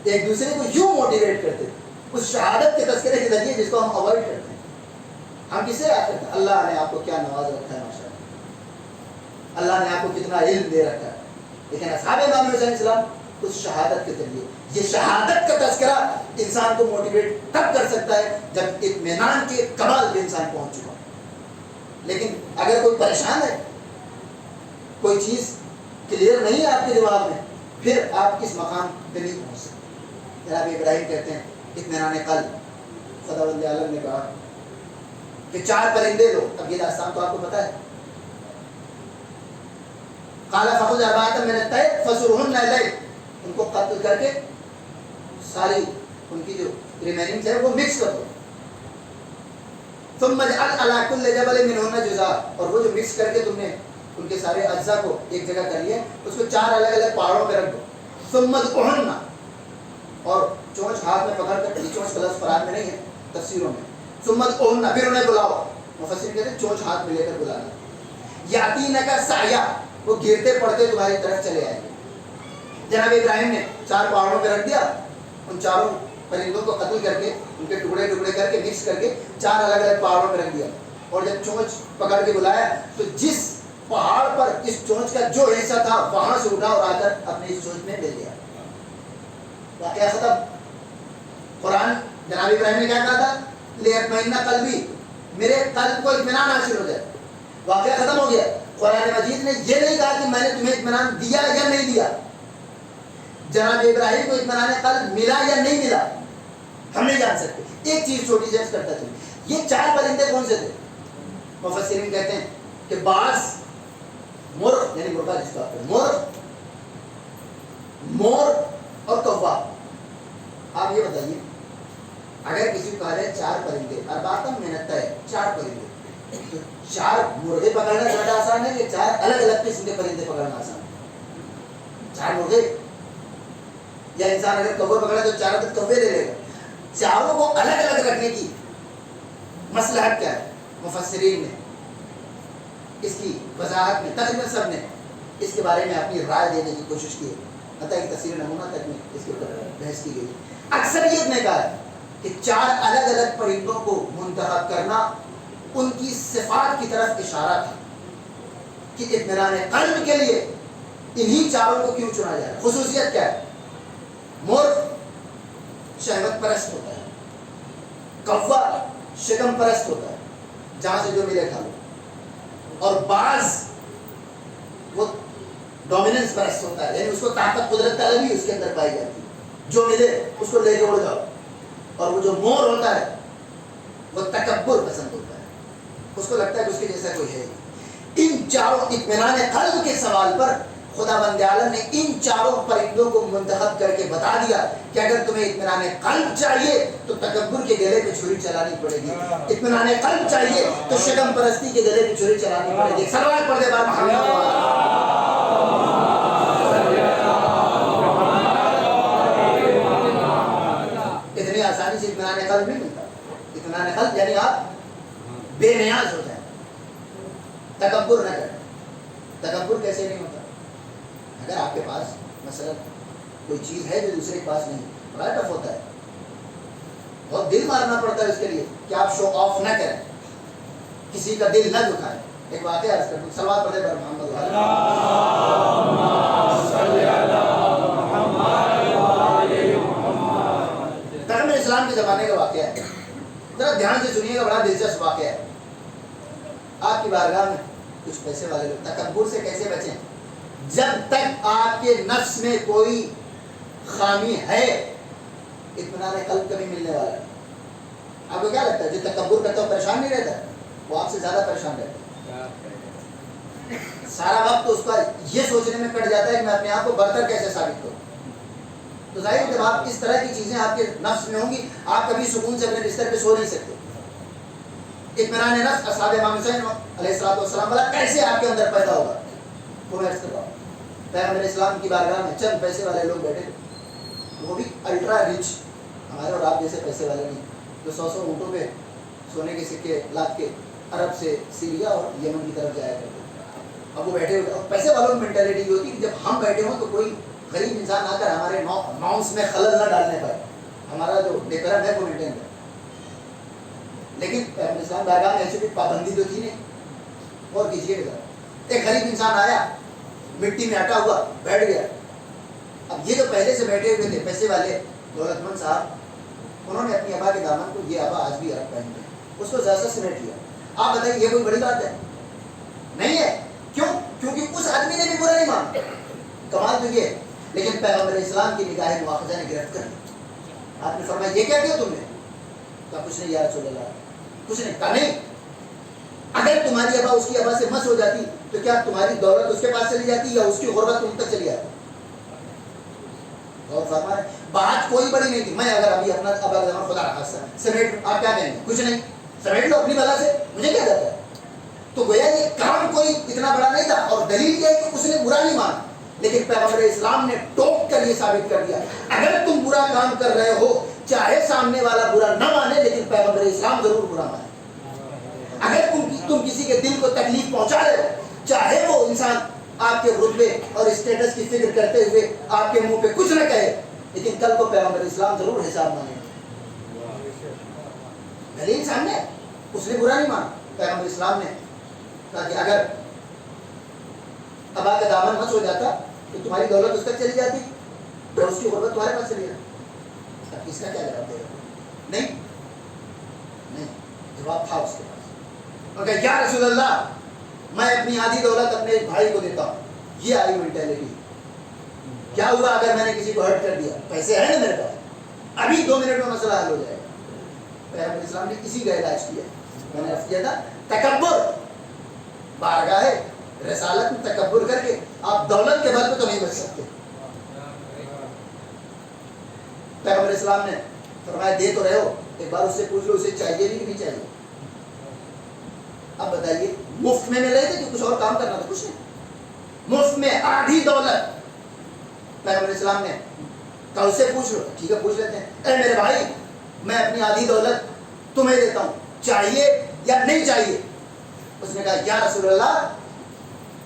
ایک دوسرے کو یوں موٹیویٹ کرتے اس شہادت کے تذکرے کے ذریعے جس کو ہم اوائڈ کرتے ہیں. ہم کسے یاد کرتے ہیں؟ اللہ نے آپ کو کیا نواز رکھا ہے ماشاء اللہ، اللہ نے آپ کو کتنا علم دے رکھا ہے. لیکن اصحاب امام حسین علیہ السلام اس شہادت کے ذریعے، یہ شہادت کا تذکرہ انسان کو موٹیویٹ تب کر سکتا ہے جب اطمینان کے کمال پہ انسان پہنچ چکا. لیکن اگر کوئی پریشان ہے، کوئی چیز کلیئر نہیں ہے آپ کے دماغ میں، پھر آپ اس مقام پہ نہیں پہنچ سکتے. جناب ابراہیم کہتے ہیں اطمینان قلب. خداوند عالم نے کہا کہ 4 پرندے لو. اب یہ داستان تو آپ کو پتا ہے. قال فخذ اربعة من الطير فصرهن إليك. ان کو قتل کر کے ساری ان کی جو ریمیننگ ہے وہ مکس کر دو. ثم اجعل على كل جبل منهن جزءا. اور وہ جو مکس کر کے تم نے ان کے سارے اجزاء کو ایک جگہ کر لیا اس کو 4 الگ الگ پہاڑوں پہ رکھ دو. ثم ادعهن. اور چونچ ہاتھ میں پکڑ کر، چونچ کا لفظ قرآن میں نہیں ہے، تفسیروں میں. ثم ادعهن. پھر انہیں بلاؤ. مفسر کہتے ہیں چونچ ہاتھ میں لے کر بلانا. یاتینک سعیا. وہ گرتے پڑتے تمہاری طرف چلے آئیں گے. جناب ابراہیم نے 4 پہاڑوں پہ رکھ دیا. ان چاروں پرندوں کو قتل کر کے ان کے ٹکڑے ٹکڑے کر کے مکس کر کے 4 الگ الگ پہاڑوں پہ رکھ دیا. اور جب چونچ پکڑ کے بلایا تو جس پہاڑ پر اس چونچ کا جو حصہ تھا وہاں سے اٹھا اور آ کر اپنی اس چونچ میں مل گیا. واقعہ ختم. قرآن جناب ابراہیم نے کیا کہا تھا؟ لیطمئن قلبی، میرے قلب کو اطمینان حاصل ہو جائے. واقعہ ختم ہو گیا. قرآن مجید نے یہ نہیں کہا کہ میں نے تمہیں اطمینان دیا یا نہیں دیا. جناب ابراہیم کو اطمینان قلب ملا یا نہیں ملا ہم نہیں جان سکتے. ایک چیز چھوٹی سی کرتا تھا، یہ 4 پرندے کون سے تھے؟ مفسرین کہتے ہیں کہ باز، مرغ یعنی مرغا جس کا مرغ، مور اور کووا. آپ یہ بتائیے اگر کسی کو کہا جائے 4 پرندے، اربعۃ من الطیر، 4 پرندے، تو 4 مرغے پکڑنا زیادہ آسان ہے کہ 4 الگ الگ قسم کے پرندے پکڑنا آسان ہے؟ 4 مرغے، یا انسان اگر کوے پکڑا تو 4 عدد کوے لے لے گا. چاروں کو الگ الگ رکھنے کی مصلحت کیا ہے؟ مفسرین نے اس کی وضاحت میں تقریباً سب نے اس کے بارے میں اپنی رائے دینے کی کوشش کی ہے. حتیٰ ایک تصویر نمونہ تک میں اس کے اوپر بحث کی گئی. اکثریت نے کہا ہے کہ 4 الگ الگ پرندوں کو منتخب کرنا ان کی صفات کی طرف اشارہ تھا کہ اطمینان قلب کے لیے انہی 4 کو کیوں چنا جائے. خصوصیت کیا ہے؟ مرغ شہوت پرست ہوتا ہے، کوا شکم پرست ہوتا ہے، جہاں سے جو ملے کھا لو، اور باز وہ ڈومیننس پرست ہوتا ہے، یعنی اس کو طاقت قدرت طلبی اس کے اندر پائی جاتی ہے، جو ملے اس کو لے کے اڑ جاؤ. اور وہ جو مور ہوتا ہے وہ تکبر پسند ہوتا ہے، اس کو لگتا ہے کہ اس کے جیسا کوئی ہے. ان 4 اطمینان قلب کے سوال پر خدا بند عالم نے ان چاروں پرندوں کو منتخب کر کے بتا دیا کہ اگر تمہیں اطمینان قلب چاہیے تو تکبر کے گلے پہ چھری چلانی پڑے گی، اطمینان قلب چاہیے تو شکم پرستی کے گلے پہ چھری چلانی پڑے گی۔ صلوات پڑھ دے بار محمد اتنی آسانی سے اطمینان قلب نہیں ملتا۔ اطمینان قلب یعنی آپ بے نیاز ہو جائیں، تکبر نہ کریں۔ تکبر کیسے نہیں ہوتا؟ اگر آپ کے پاس مثلا کوئی چیز ہے جو دوسرے کے پاس نہیں، بڑا ٹف ہوتا ہے، بہت دل مارنا پڑتا ہے اس کے لیے کہ آپ شو آف نہ کریں، کسی کا دل نہ دکھائیں۔ ایک واقعہ عرض کرتا ہوں، صلوات پڑھے پر محمد پیغمبر اسلام کے زمانے کا واقعہ ہے، ذرا دھیان سے سنیے گا، بڑا دلچسپ واقعہ ہے۔ آپ کی بارگاہ میں کچھ پیسے والے لوگ تکبر سے کیسے بچیں؟ جب تک آپ کے نفس میں کوئی خامی ہے اطمینان قلب کبھی ملنے والا ہے۔ آپ کو کیا لگتا ہے جو تکبر کرتا ہے پریشان نہیں رہتا؟ وہ آپ سے زیادہ پریشان رہتا ہے، سارا وقت اس کا یہ سوچنے میں کٹ جاتا ہے کہ میں اپنے آپ کو برتر کیسے ثابت کروں۔ تو ظاہر ہے جب آپ اس طرح کی چیزیں آپ کے نفس میں ہوں گی، آپ کبھی سکون سے اپنے بستر پہ سو نہیں سکتے۔ اطمینان نفس اصحاب امام حسین علیہ السلام والا کیسے آپ کے اندر پیدا ہوگا؟ پیغمبر اسلام کی بارگاہ میں چند پیسے والے لوگ بیٹھے تھے، وہ بھی الٹرا رچ، ہمارے اور آپ جیسے پیسے والے نہیں، جو 100 اونٹوں پہ سونے کے سکے لاد کے عرب سے سیریا اور یمن کی طرف جایا کرتے۔ اب وہ بیٹھے ہوتے، اور پیسے والوں کی مینٹیلٹی یہ ہوتی ہے کہ جب ہم بیٹھے ہوں تو کوئی غریب انسان آ کر ہمارے نارمس میں خلل نہ ڈالنے پائے، ہمارا جو ڈیکورم ہے وہ مینٹین کرے۔ لیکن پیغمبر اسلام بارگاہ میں ایسی کوئی پابندی تو تھی نہیں۔ اور کیجیے گا، ایک غریب انسان آیا، مٹی میں اٹا ہوا بیٹھ گیا۔ اب یہ جو پہلے سے بیٹھے ہوئے تھے پیسے والے دولت مند صاحب، انہوں نے اپنی ابا کے دامن کو، یہ ابا آج بھی عرب پہنتے ہیں، اس کو زیادہ سمیٹ لیا۔ آپ بتائیے یہ کوئی بڑی بات ہے؟ نہیں ہے۔ کیوں؟ کیونکہ اس آدمی نے بھی برا نہیں مانا، کمال تو یہ ہے۔ لیکن پیغمبر اسلام کی نگاہ مواخذہ نے گرفت کر لی۔ آپ نے فرمایا یہ کیا کیا تم نے؟ کہا کچھ نہیں یا رسول اللہ، کچھ نہیں۔ کہا نہیں، اگر تمہاری ابا اس کی ابا سے مس ہو جاتی تو کیا تمہاری دولت اس کے پاس چلی جاتی یا اس کی غربت تم تک چلی جاتی؟ اور فرمایا بات کوئی بڑی نہیں تھی، میں اگر ابھی اپنا ابا کا زمان خدا رکھا سمیٹ، آپ کیا کہیں گے؟ کچھ نہیں، سمیٹ لو اپنی بلا سے، مجھے کیا جاتا ہے؟ تو گویا یہ کام کوئی اتنا بڑا نہیں تھا، اور دلیل یہ ہے کہ اس نے برا نہیں مانا۔ لیکن پیغمبر اسلام نے ٹوک کر یہ ثابت کر دیا، اگر تم برا کام کر رہے ہو چاہے سامنے والا برا نہ مانے، لیکن پیغمبر اسلام ضرور برا مانے۔ اگر تم کسی کے دل کو تکلیف پہنچا رہے ہو، چاہے وہ انسان آپ کے رتبے اور اسٹیٹس کی فکر کرتے ہوئے آپ کے منہ پہ کچھ نہ کہے، لیکن کل کو پیغمبر اسلام ضرور حساب مانے گا۔ دلیل سامنے، اس نے برا نہیں مانا۔ پیغمبر اسلام نے کہا کہ اگر ابا کا دامن مس ہو جاتا تو تمہاری دولت اس تک چلی جاتی اور اس کی غربت تمہارے پاس چلی جاتی۔ اب اس کا کیا جواب دے گا؟ نہیں، جواب تھا اس کے پاس۔ اور کہا یا رسول اللہ، میں اپنی آدھی دولت اپنے بھائی کو دیتا ہوں۔ یہ آئی مینٹیلٹی۔ کیا ہوا اگر میں نے کسی کو ہرٹ کر دیا؟ پیسے ہیں نا میرے پاس، ابھی 2 منٹ میں مسئلہ حل ہو جائے گا۔ پیغمبر اسلام نے اسی کا علاج کیا، میں نے عرض کیا تھا، تکبر، بارگاہ رسالت میں تکبر کر کے آپ دولت کے بل پہ تو نہیں بچ سکتے۔ پیغمبر اسلام نے فرمایا دے تو رہے ہو، ایک بار اس سے پوچھ لو اسے چاہیے بھی کہ نہیں چاہیے۔ اب بتائیے مفت میں مل رہے تھے کہ کچھ اور کام کرنا تھا؟ کچھ نہیں، مفت میں آدھی دولت۔ پیغمبر اسلام نے کہا اس سے پوچھ لو، ٹھیک ہے پوچھ لیتے ہیں، اے میرے بھائی میں اپنی آدھی دولت تمہیں دیتا ہوں، چاہیے یا نہیں چاہیے؟ اس نے کہا یا رسول اللہ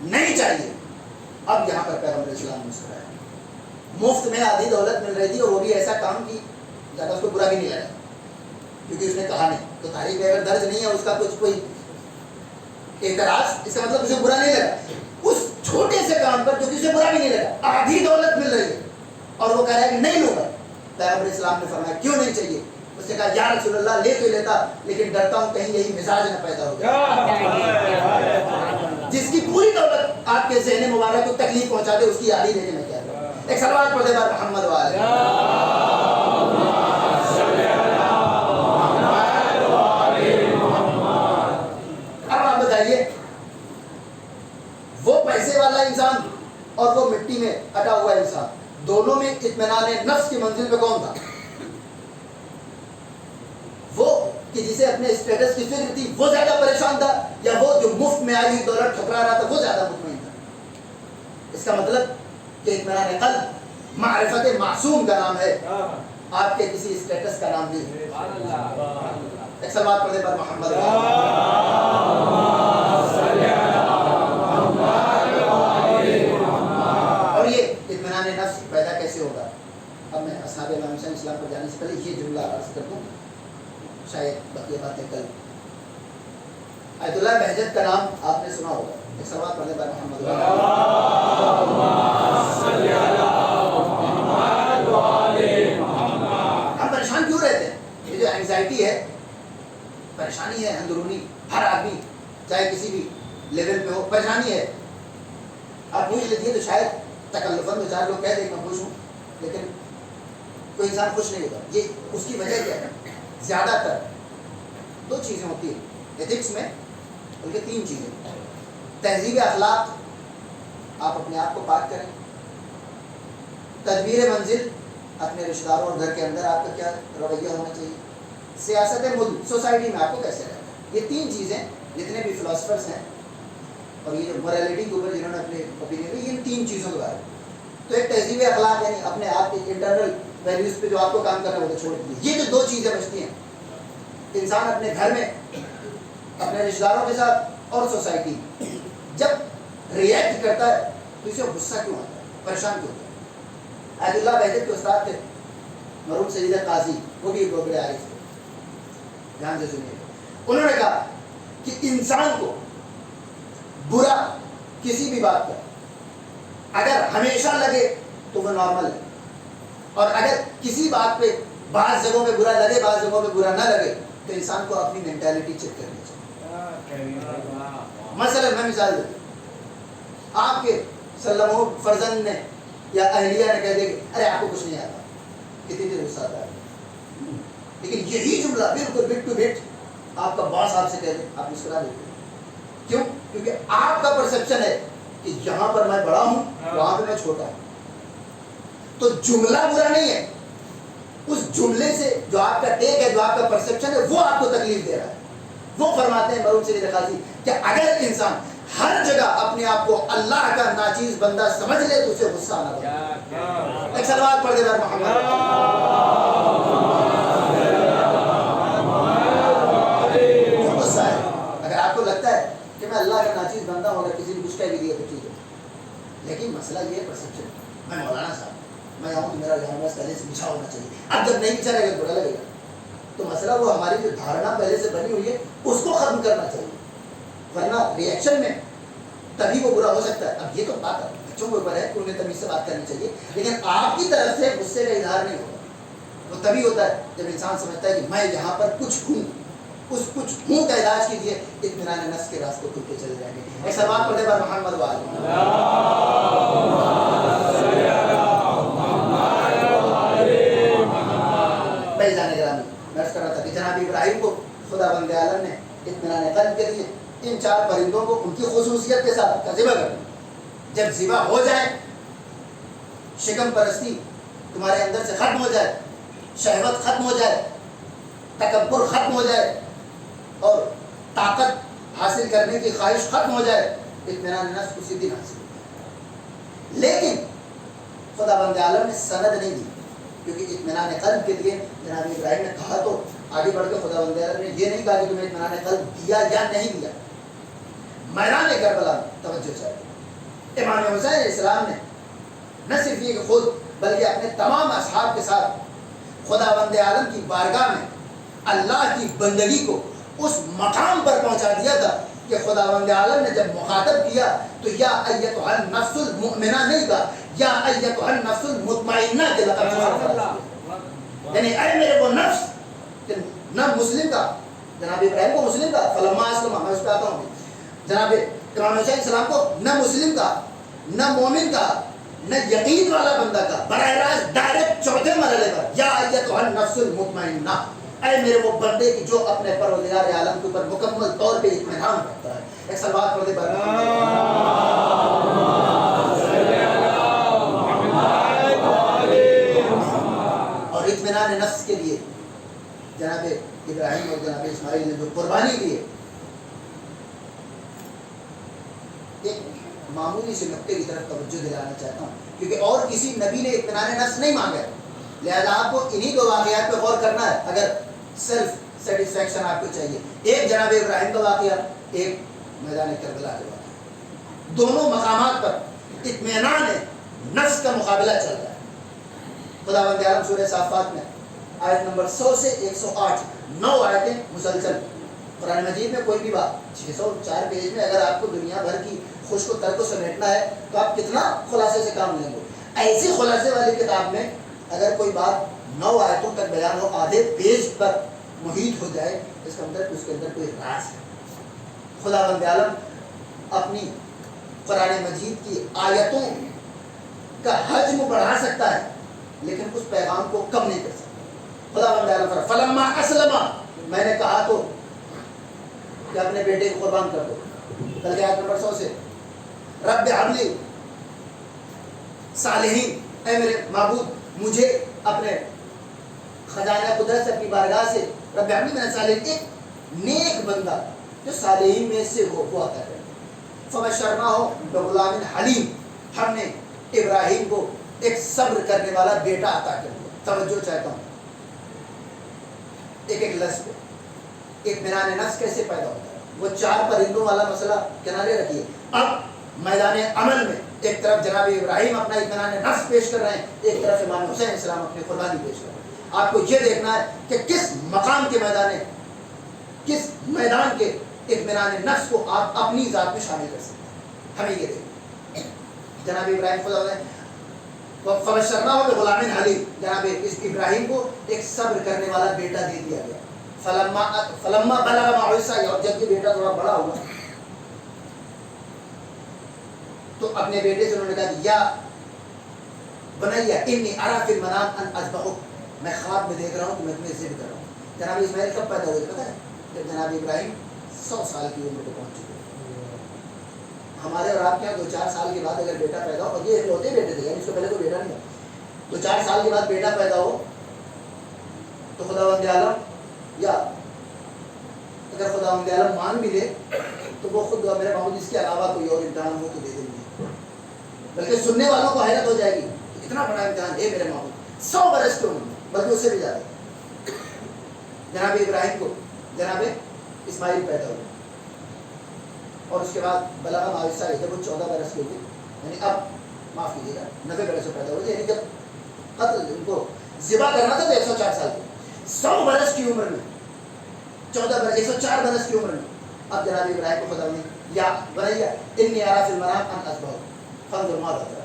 نہیں چاہیے۔ اب یہاں پر پیغمبر اسلام مسکرایا، مفت میں آدھی دولت مل رہی تھی اور وہ بھی ایسا کام کی زیادہ اس کو برا بھی نہیں لگا، کیونکہ اس نے کہا نہیں۔ تو تاریخ میں اگر درج نہیں ہے اس کا کچھ کوئی اعتراض، اس کا مطلب اسے برا نہیں لگا اس چھوٹے سے کام پر جو کسی برا بھی نہیں لگا۔ آدھی دولت مل رہی ہے اور وہ کہہ رہا ہے کہ نہیں لوں گا۔ پیغمبر اسلام نے فرمایا کیوں نہیں چاہیے؟ اس نے کہا یا رسول اللہ لے تو لیتا، لیکن ڈرتا ہوں کہیں یہی مزاج نہ پیدا ہو جائے، جس کی پوری دولت آپ کے ذہن مبارک کو تکلیف پہنچا دے اس کی آدھی لینے میں کیا ہے۔ ایک صلوات پڑھ دے بار محمد والے۔ اب آپ بتائیے وہ پیسے والا انسان اور وہ مٹی میں اٹا ہوا انسان، دونوں میں اطمینان نفس کی منزل پہ کون تھا؟ وہ کہ جسے اپنے اسٹیٹس کی فکر تھی وہ زیادہ پریشان تھا، یا وہ جو مفت میں آئی دولت ٹھکرا رہا تھا وہ زیادہ مطمئن تھا؟ اس کا مطلب کہ اطمینان قلب معرفت معصوم کا نام ہے، آپ کے کسی اسٹیٹس کا نام نہیں ہے۔ ایک سلوات پڑھنے پر محمد اور یہ اطمینان نفس پیدا کیسے ہوگا؟ اب میں اصحاب امام حسین اسلام پر جانے سے پہلے یہ جملہ عرض کر دوں، شاید بقیہ باتیں کل۔ آیت اللہ بہجت کا نام آپ نے سنا ہوگا، ایک سلوات پڑھنے پر محمد ہم پریشان کیوں رہتے ہیں؟ یہ جو اینگزائٹی ہے، پریشانی ہے اندرونی، ہر آدمی چاہے کسی بھی لیول پہ ہو پریشانی ہے۔ آپ پوچھ لیجیے تو شاید تکلفاً دو چار لوگ کہہ دیں میں خوش ہوں، لیکن کوئی انسان خوش نہیں ہوتا۔ یہ اس کی وجہ کیا ہے؟ زیادہ تر دو چیزیں ہوتی ہیں ایتھکس میں، بلکہ تین چیزیں۔ تہذیب اخلاق، آپ اپنے آپ کو پاک کریں۔ تدبیر منزل، اپنے رشتہ داروں اور گھر کے اندر آپ کا کیا رویہ ہونا چاہیے۔ سیاست ملک، سوسائٹی میں آپ کو کیسے رہنا ہے۔ یہ تین چیزیں جتنے بھی فلاسفرس ہیں اور یہ جو موریلٹی کے اوپر جنہوں نے اپنے اوپینین دی، ان تین چیزوں کے بارے میں۔ تو ایک تہذیب اخلاق یعنی اپنے آپ کے انٹرنل ویلیوز پہ جو آپ کو کام کرنا ہے وہ تو چھوڑ دیجیے۔ یہ جو دو چیزیں بچتی ہیں، انسان اپنے گھر میں، اپنے رشتہ داروں کے ساتھ اور سوسائٹی میں جب ریئیکٹ کرتا ہے تو اسے غصہ کیوں آتا ہے، پریشان کیوں ہوتا ہے؟ آیت اللہ بہجت کے استاد تھے مرحوم سید قاضی، وہ بھی ایک بہت بڑے عارف تھے، دھیان سے سنیے۔ انہوں نے کہا کہ انسان کو برا کسی بھی بات پر اگر ہمیشہ لگے تو وہ نارمل ہے، اور اگر کسی بات پہ بعض جگہوں پہ برا لگے بعض جگہوں پہ برا نہ لگے تو انسان کو اپنی مینٹیلٹی چیک کرنی چاہیے۔ مثلا میں مثال دوں، آپ کے سلمہ فرزند نے یا اہلیہ نے کہہ دے کہ ارے آپ کو کچھ نہیں آتا، کتنی دیر غصہ آتا ہے، لیکن یہی جملہ بالکل بٹ ٹو بٹ آپ کا باس آپ سے کہہ دے، آپ مسکرا دیتے ہیں۔ کیوں؟ کیونکہ آپ کا پرسپشن ہے کہ یہاں پر میں بڑا ہوں، وہاں پہ میں چھوٹا ہوں۔ تو جملہ برا نہیں ہے، اس جملے سے جو آپ کا ٹیک ہے، جو آپ کا پرسپشن ہے، وہ آپ کو تکلیف دے رہا ہے۔ وہ فرماتے ہیں مرحوم سید قاضی کہ اگر انسان ہر جگہ اپنے آپ کو اللہ کا ناچیز بندہ سمجھ لے تو اسے غصہ آنا پڑتا۔ ایک سلوات پڑھ دے بار محمد۔ کیوں غصہ ہے؟ اگر آپ کو لگتا ہے کہ میں اللہ کا ناچیز بندہ ہوں، اگر کسی نے کچھ کہہ بھی دیا تو ٹھیک ہے، لیکن مسئلہ یہ ہے پرسپشن۔ میں مولانا صاحب، میں آؤں تو میرا لحاظ پہلے سے بچھا ہونا چاہیے، اب جب نہیں بچھا رہے گا برا لگے گا۔ تو مسئلہ وہ ہماری جو دھارنا پہلے سے بنی ہوئی ہے اس کو ختم کرنا چاہیے، ورنہ ریئیکشن میں تبھی وہ برا ہو سکتا ہے۔ اب یہ تو بات بچوں کے اوپر ہے کہ انہیں تمیز سے بات کرنی چاہیے، لیکن آپ کی طرف سے غصے کا اظہار نہیں ہوگا۔ وہ تبھی ہوتا ہے جب انسان سمجھتا ہے کہ میں یہاں پر کچھ ہوں، اس کچھ ہوں کا علاج کیجیے، اطمینان نفس کے راستے کھل کے چلے جائیں گے۔ ایک سلوات پڑھنے پر محمد بھائی جانے گرامی، میں عرض کر رہا تھا کہ جناب ابراہیم کو خدا بند عالم نے اطمینان قلب کے لیے ان چار پرندوں کو ان کی خصوصیت کے ساتھ ذبح کر دیا۔ جب ذبح ہو جائے، شکم پرستی تمہارے اندر سے ختم ہو جائے، شہوت ختم ہو جائے، تکبر ختم ہو جائے، اور طاقت حاصل کرنے کی خواہش ختم ہو جائے، اطمینان نفس اسی دن حاصل ہوتا ہے۔ لیکن خدا بند عالم نے سند نہیں دی، کیونکہ اطمینان قلب کے لیے جناب ابراہیم نے کہا تو آگے بڑھ کے خدا بند عالم نے یہ نہیں کہا کہ تمہیں اطمینان قلب دیا یا نہیں دیا۔ میدان کربلا میں توجہ چاہیے، امام حسین علیہ السلام نے نہ صرف یہ کہ خود بلکہ اپنے تمام اصحاب کے ساتھ خدا بند عالم کی بارگاہ میں اللہ کی بندگی کو اس مقام پر پہنچا دیا تھا کہ خدا بند عالم نے جب مخاطب کیا تو یا ایتھا النفس المؤمنہ نہیں کہا، یا ایتھا النفس المطمئنہ کے لقب سے، یعنی اے میرے وہ نفس، نہ مسلم کا، جناب ابراہیم کو مسلم کا فلما اسلم، میں اس پہ آتا ہوں، جناب امام حسین السلام کو نہ مسلم کا، نہ مومن کا، نہ یقین والا بندہ کا، براہ راست ڈائریکٹ چوتھے مرحلے پر یا ایتھا النفس المطمئنہ، اے میرے وہ بندے کی جو اپنے پروردگار عالم کے اوپر مکمل طور پہ اطمینان رکھتا ہے۔ ایک سلوات پڑھ دے اطمینان نفس کے لیے جناب ابراہیم اور جناب اسماعیل نے جو قربانی دی ہے، ایک معمولی سے نقطے کی طرف توجہ دلانا چاہتا ہوں، کیونکہ اور کسی نبی نے اطمینان نفس نہیں مانگا ہے، لہذا آپ کو انہی دو واقعات پہ غور کرنا ہے اگر سیلف سیٹسفیکشن آپ کو چاہیے۔ ایک جناب ابراہیم کا واقعہ، ایک میدان کربلا کا واقعہ، دونوں مقامات پر اطمینان نفس کا مقابلہ چل رہا ہے۔ خداوند عالم سورہ صافات میں آیت نمبر 100 سے 108 9 آیتیں مسلسل، قرآن مجید میں کوئی بھی بات 604 پیج میں اگر آپ کو دنیا بھر کی خشک و تر کو سمیٹنا ہے تو آپ کتنا خلاصے سے کام لیں گے۔ ایسی خلاصے والی کتاب میں اگر کوئی بات 9 آیتوں تک بیان ہو، آدھے پیج پر محیط ہو جائے، اس کے اندر کوئی راز ہے۔ خداوند عالم اپنی قرآن مجید کی آیتوں کا حجم بڑھا سکتا ہے لیکن اس پیغام کو کم نہیں کر سکتا۔ خداوند عالم فرماتا ہے فلما اسلم، میں نے کہا تو کہ اپنے بیٹے کو قربان کر دو۔ بلکہ آیت نمبر 100 سے رب حبلی صالحین، اے میرے معبود مجھے اپنے خزانہ قدرت سے اپنی بارگاہ سے رب حبلی من صالحین، ایک نیک بندہ جو صالحین میں سے وہ عطا کرے۔ فبشرناہ بغلام حلیم، ہم نے ابراہیم کو ایک صبر کرنے والا بیٹا عطا کر دیا۔ توجہ چاہتا ہوں ایک لفظ پہ، اطمینان نفس کیسے پیدا ہوتا ہے؟ وہ 4 پرندوں والا مسئلہ کنارے رکھیے، اب میدان عمل میں ایک طرف جناب ابراہیم اپنا اطمینان نفس پیش کر رہے ہیں، ایک طرف امام حسین السلام اپنی قربانی پیش کر رہے ہیں۔ آپ کو یہ دیکھنا ہے کہ کس مقام کے کس میدان کے اطمینان نفس کو آپ اپنی ذات میں شامل کر سکتے ہیں، ہمیں یہ دیکھیں۔ جناب ابراہیم خدا نے فبشرناہ بغلام حلیم، جناب ابراہیم کو ایک صبر کرنے والا بیٹا دے دیا گیا۔ فلما بلغ معه السعي، اور جب یہ بیٹا تھوڑا بڑا ہوا تو اپنے بیٹے سے انہوں نے کہا کہ یا بنی انی ارى في المنام ان اذبحک، میں خواب میں دیکھ رہا ہوں کہ میں تمہیں ذبح کر رہا ہوں۔ جناب اسماعیل کب پیدا ہوئے پتہ ہے؟ جب جناب ابراہیم 100 سال کی عمر کو پہنچ چکے۔ ہمارے اور آپ کے یہاں 2-4 سال کے بعد اگر بیٹا پیدا ہو، اور یہ ہوتے بیٹے تھے، یعنی اس سے پہلے کوئی بیٹا نہیں ہو، 2-4 سال کے بعد بیٹا پیدا ہو تو خداوند عالم، یا اگر خداوند عالم مان بھی لے تو وہ خود میرے معبود اس کے علاوہ کوئی اور امتحان ہو تو دے دیں گے، بلکہ سننے والوں کو حیرت ہو جائے گی اتنا بڑا امتحان ہے میرے معبود 100 برس کے عمر، بلکہ اس سے بھی زیادہ۔ جناب ابراہیم کو جناب اسماعیل پیدا ہوئے اور اس کے بعد بلغ معه السعي، جب وہ 14 برس کے ہوئے، یعنی اب معاف کیجیے گا 90 برس میں پیدا ہوئے، یعنی جب قتل ان کو ذبح کرنا تھا تو 104 سال کے، 100 برس کی عمر میں 104 برس کی عمر میں اب جناب ابراہیم کو خدا نے یا بنی انی ارى في المنام ان اذبحک فانظر ماذا ترى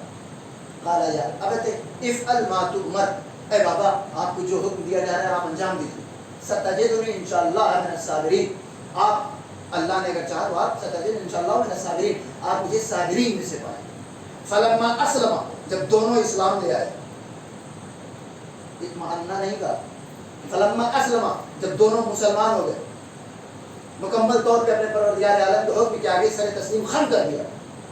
قال یا ابت افعل ما تؤمر، اے بابا آپ کو جو حکم دیا جا رہا ہے آپ انجام دیجیے، ستجدنی انشاءاللہ من الصابرین، آپ اللہ نے اگر چاہا تو آپ ستجدنی انشاءاللہ من الصابرین، آپ مجھے صابرین میں سے پائیں گے۔ فلما اسلم، جب دونوں اسلام لے آئے، اطمئنہ نہیں کہا، فلما اسلم، جب دونوں مسلمان ہو گئے، مکمل طور پہ اپنے پروردگار عالم کے حکم کے آگے سر تسلیم خم کر دیا،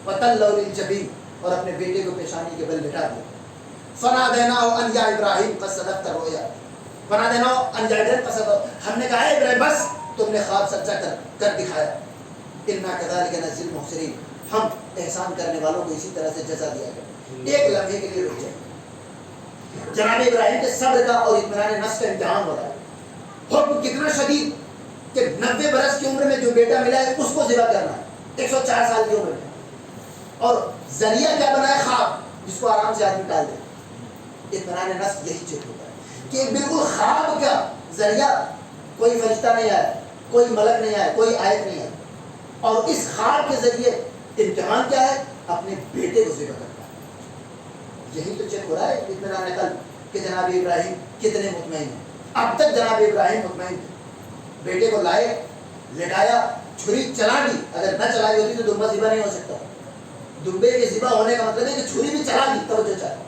وتلوا للجبین، اور اپنے بیٹے کو پیشانی کے بل بٹھا دیا، فنادیناہ ان یا ابراہیم قد صدقت الرؤیا، فنادیناہ ان یا ابراہیم قد صدقت، ہم نے کہا ہے ابراہیم بس تم نے خواب سچا کر دکھایا، انا کذالک نجزی المحسنین، ہم احسان کرنے والوں کو اسی طرح سے جزا دیا گیا۔ ایک لمحے کے لیے رک جائیں، جناب ابراہیم کے صبر کا اور اطمینان نفس کا امتحان ہو رہا ہے، حکم کتنا شدید کہ 90 برس کی عمر میں جو بیٹا ملا ہے اس کو ذبح کرنا ہے، 104 سال کی عمر میں، اور ذریعہ کیا بنا ہے؟ خواب، جس کو آرام سے آدمی ٹال دے۔ اطمینان نفس یہی چیز ہوتا ہے کہ بالکل خواب کا ذریعہ، کوئی فرشتہ نہیں آیا، کوئی ملک نہیں آیا، کوئی آیت نہیں آئی، اور اس خواب کے ذریعے امتحان کیا ہے؟ اپنے بیٹے کو ذبح کرنا ہے۔ یہی تو چیک ہو رہا ہے اطمینان قلب کہ جناب ابراہیم کتنے مطمئن ہیں۔ اب تک جناب ابراہیم مطمئن تھے، بیٹے کو لائے، لٹایا، چھری چلا دی، اگر نہ چلائی ہوتی تو دمبا ذبح نہیں ہو سکتا، دمبے کے ذبح ہونے کا مطلب ہے کہ چھری بھی چلا دی، توجہ چاہتا۔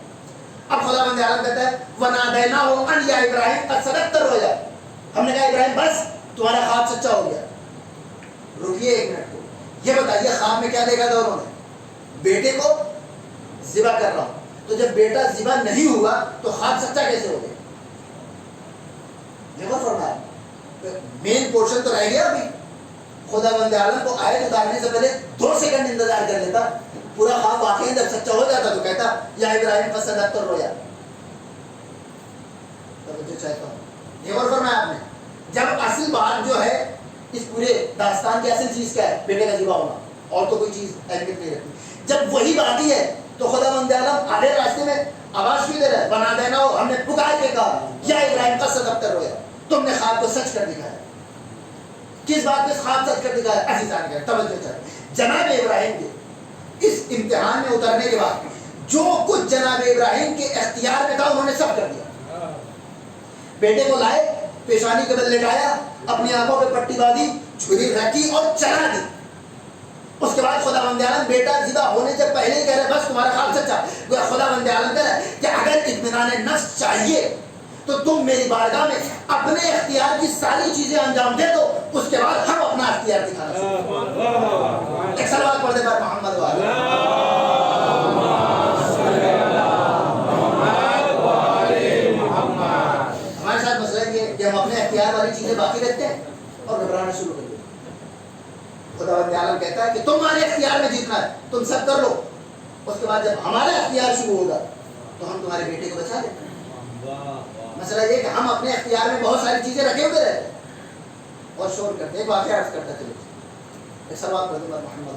اب خداوند عالم کہتا ہے وَنَادَيْنَاهُ أَنْ يَا إِبْرَاهِيمُ قَدْ صَدَقْتَ الرُّؤْيَا، ہم نے کہا ابراہیم بس تمہارا خواب سچا ہو گیا۔ رکیے ایک منٹ کو، یہ بتائیے خواب میں کیا دیکھا تھا انہوں نے؟ بیٹے کو ذبح کر رہا ہوں، تو جب بیٹا ذبح نہیں ہوا تو خواب سچا کیسے ہو گیا؟ غور فرمایا مین پورشن تو رہ گیا ابھی. خدا بند عالم کو آیت اتارنے سے پہلے 2 سیکنڈ انتظار کر لیتا, پورا خواب واقعی جب سچا ہو جاتا تو کہتا یا ابراہیم فصدقت الرؤیا. توجہ چاہتا ہوں, یہ غور فرمایا آپ نے. جب اصل بات جو ہے اس پورے داستان کی اصل چیز کیا ہے؟ بیٹے کا ذبح ہونا, اور تو کوئی چیز اہمیت نہیں رکھتی. جب وہی باقی ہے تو خدا بند عالم آدھے راستے میں آواز کیوں دے رہا ہے؟ بنا دینا ہو, ہم نے پکار کے کہا یا ابراہیم فصدقت الرؤیا, تم نے خواب کو سچ کر دکھایا. کس بات پہ خواب سچ کر دکھایا؟ عزیزان کا توجہ چاہیے. جناب ابراہیم کے اس امتحان میں اترنے کے بعد جو کچھ جناب ابراہیم کے اختیار میں تھا انہوں نے سب کر دیا. بیٹے کو لائے, پیشانی کے بل لٹایا, اپنی آنکھوں پہ پٹی باندھی, چھری رکھی اور چلا دی. اس کے بعد خدا بند عالم بیٹا ذبح ہونے سے پہلے ہی کہہ رہے بس تمہارا خواب سچا. خدا بند عالم کہہ رہا ہے کہ اگر اطمینان نفس چاہیے تو تم میری بارگاہ میں اپنے اختیار کی ساری چیزیں انجام دے دو, اس کے بعد ہم اپنا اختیار دکھانا شروع. ایک سلوات پڑھ دے پر محمد والے. ہمارے ساتھ مسئلہ یہ کہ ہم اپنے اختیار والی چیزیں باقی رکھتے ہیں اور گھبرانا شروع کر دیتے. خدا بند عالم کہتا ہے کہ تمہارے اختیار میں جیتنا ہے, تم سب کر لو. اس کے بعد جب ہمارا اختیار شروع ہوگا تو ہم تمہارے بیٹے کو بچا دیں. مسئلہ یہ کہ ہم اپنے اختیار میں بہت ساری چیزیں رکھے ہوئے رہتے ہیں اور شور کرتے ہیں. ایک واقعہ عرض کرتا چلو, ایک سوال کر دوں محمد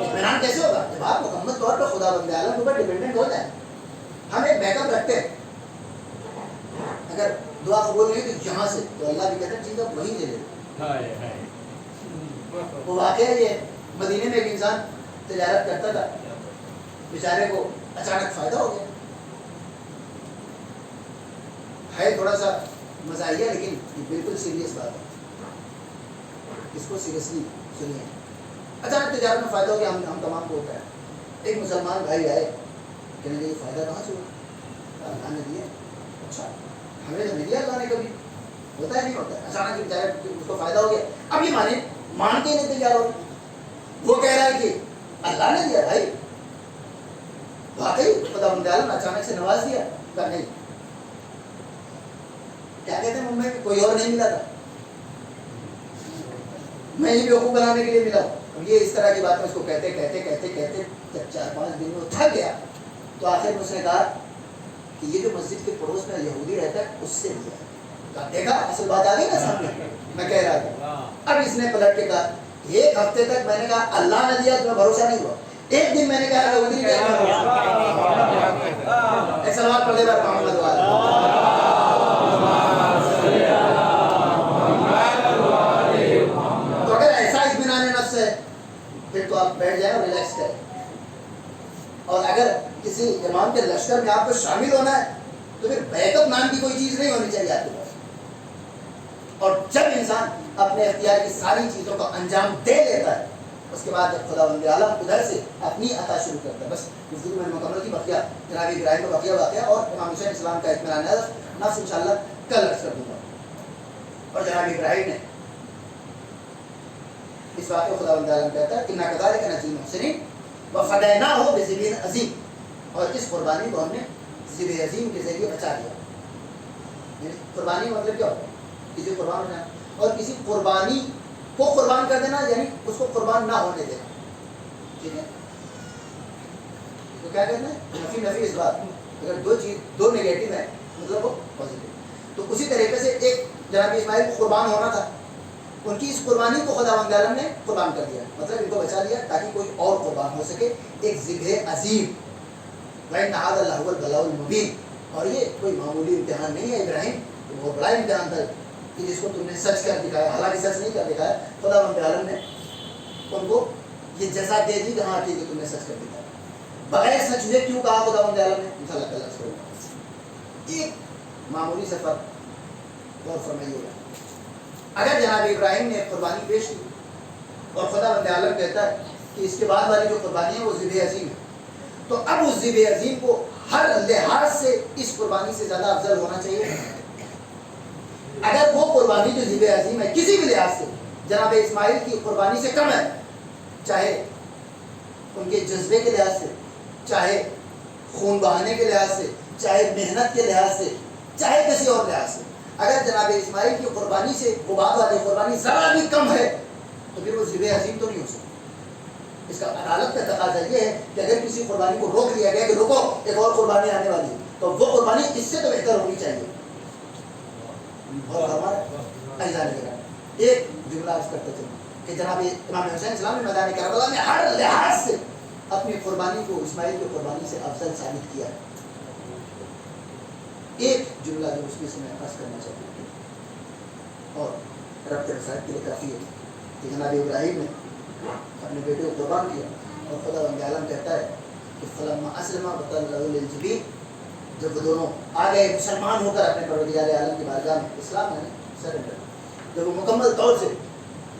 اطمینان کیسے ہوگا؟ جب آپ مکمل طور پر خدا بند عالم کے اوپر ڈیپینڈنٹ ہو جائیں. ہم ایک بیک اپ رکھتے ہیں, اگر دعا قبول نہیں تو یہاں سے تو اللہ بھی کہتا ہے چیز آپ وہیں لے لے. وہ واقعہ یہ مدینے میں ایک انسان تجارت کرتا تھا, بیچارے کو اچانک فائدہ ہو گیا. ہے تھوڑا سا مزاحیہ لیکن بالکل سیریس بات ہے, اس کو سیریسلی سنیے. اچانک تجارت میں فائدہ ہو گیا, ہم تمام کو ہوتا ہے. ایک مسلمان بھائی آئے, کہنے لگے یہ فائدہ کہاں سے ہوا؟ اللہ نے دیا. اچھا ہمیں تو نہیں دیا اللہ نے, کبھی ہوتا ہے نہیں ہوتا ہے. اچانک بیچارے اس کو فائدہ ہو گیا. اب یہ مان کے نہیں تیار ہو. وہ کہہ رہا ہے کہ اللہ نے دیا. بھائی واقعی خدا بند عالم اچانک سے نواز دیا؟ کہا نہیں. کیا کہتے ہیں ممبئی میں کوئی اور نہیں ملا تھا, میں ہی بیوقوف بنانے کے لیے ملا. یہ اس طرح کی بات ہے. اس کو کہتے کہتے کہتے کہتے جب 4-5 دن میں تھک گیا تو آخر میں اس نے کہا کہ یہ جو مسجد کے پڑوس میں یہودی رہتا ہے اس سے لیا. دیکھا اصل بات آ گئی نا سامنے, میں کہہ رہا تھا. اب اس نے پلٹ کے کہا 1 ہفتے تک میں نے کہا اللہ نے دیا, تمہیں بھروسہ نہیں ہوا. ایک دن میں نے کہا یہودی نے. ایک سوال پڑھ دے بار محمد والے. تو اگر ایسا اطمینان نفس ہے پھر تو آپ بیٹھ جائیں اور ریلیکس کریں. اور اگر کسی امام کے لشکر میں آپ کو شامل ہونا ہے تو پھر بیک اپ نام کی کوئی چیز نہیں ہونی چاہیے آپ کے پاس. اور جب انسان اپنے اختیار کی ساری چیزوں کا انجام دے لیتا ہے اس کے بعد جب خدا بند عالم ادھر سے اپنی عطا شروع کرتا ہے. بس گفتگو میں مکمل کی بقیہ جناب ابراہیم کا بقیہ واقعہ اور امام حسین اسلام کا اطمینان نفس انشاءاللہ کل عرض کر دوں گا. اور جناب ابراہیم نے اس واقعے کو خدا بند عالم کہتا ہے انا کذالک نجزی المحسنین وفدیناہ بذبح عظیم, اور اس قربانی کو ہم نے ذبح عظیم کے ذریعے بچا لیا. یعنی قربانی کا مطلب کیا ہوتا ہے؟ کسی قربان ہونا, اور کسی قربانی کو قربان کر دینا یعنی اس کو قربان نہ ہونے دینا. ٹھیک ہے, تو کیا کہنا ہے نفی اس بات. اگر دو نیگیٹو ہے مطلب وہ پازیٹیو. تو اسی طریقے سے ایک جناب اسماعیل کو قربان ہونا تھا, ان کی اس قربانی کو خدا بند عالم نے قربان کر دیا, مطلب ان کو بچا لیا تاکہ کوئی اور قربان ہو سکے. ایک ذبح عظیم وَإِنَّ هَذَا لَهُوَ الْبَلَاءُ الْمُبِينُ. اور یہ کوئی معمولی امتحان نہیں ہے ابراہیم, یہ بہت بڑا امتحان تھا کہ جس کو تم نے سچ کر دکھایا. حالانکہ سچ نہیں کر دکھایا, خدا بند عالم نے ان کو یہ جزا دے دی کہ ہاں ٹھیک ہے تم نے سچ کر دکھایا. بغیر سچ ہوئے کیوں کہا خدا بند عالم نے؟ انشاءاللہ کل عرض کروں گا. ایک معمولی سفر غور فرمائیے گا. اگر جناب ابراہیم نے قربانی پیش کی اور خدا بند عالم کہتا ہے کہ اس کے بعد والی جو قربانی ہے وہ ذبح عظیم ہے, تو اب اس ذبح عظیم کو ہر لحاظ سے اس قربانی سے زیادہ افضل ہونا چاہیے. اگر وہ قربانی جو ذبح عظیم ہے کسی بھی لحاظ سے جناب اسماعیل کی قربانی سے کم ہے, چاہے ان کے جذبے کے لحاظ سے, چاہے خون بہانے کے لحاظ سے، چاہے محنت کے لحاظ سے، چاہے کسی اور لحاظ سے، اگر جناب اسماعیل کی قربانی سے وہ بعد والی قربانی ذرا بھی کم ہے تو پھر وہ ذبح عظیم تو نہیں ہو سکتی۔ اس کا عدالت کا تقاضا یہ ہے کہ اگر کسی قربانی کو روک لیا گیا کہ رکو ایک اور قربانی آنے والی ہے، تو وہ قربانی اس سے تو بہتر ہونی چاہیے۔ ایک جملہ عرض کرتے تھے کہ جناب امام حسین السلام نے میدان کربلا میں ہر لحاظ سے اپنی قربانی کو اسماعیل کی قربانی سے افضل ثابت کیا ہے۔ ایک جملہ جو اس میں عرض کرنا چاہتے ہیں اور رب رسالت کے لیے کافی ہے کہ جناب ابراہیم نے اپنے بیٹے کو قربان کیا اور خدا بند عالم کہتا ہے کہ فلما اسلم وتلہ للجبین، جب وہ دونوں آ گئے مسلمان ہو کر اپنے پروردگار عالم کی بارگاہ میں، اسلام ہے سرنڈر، جب وہ مکمل طور سے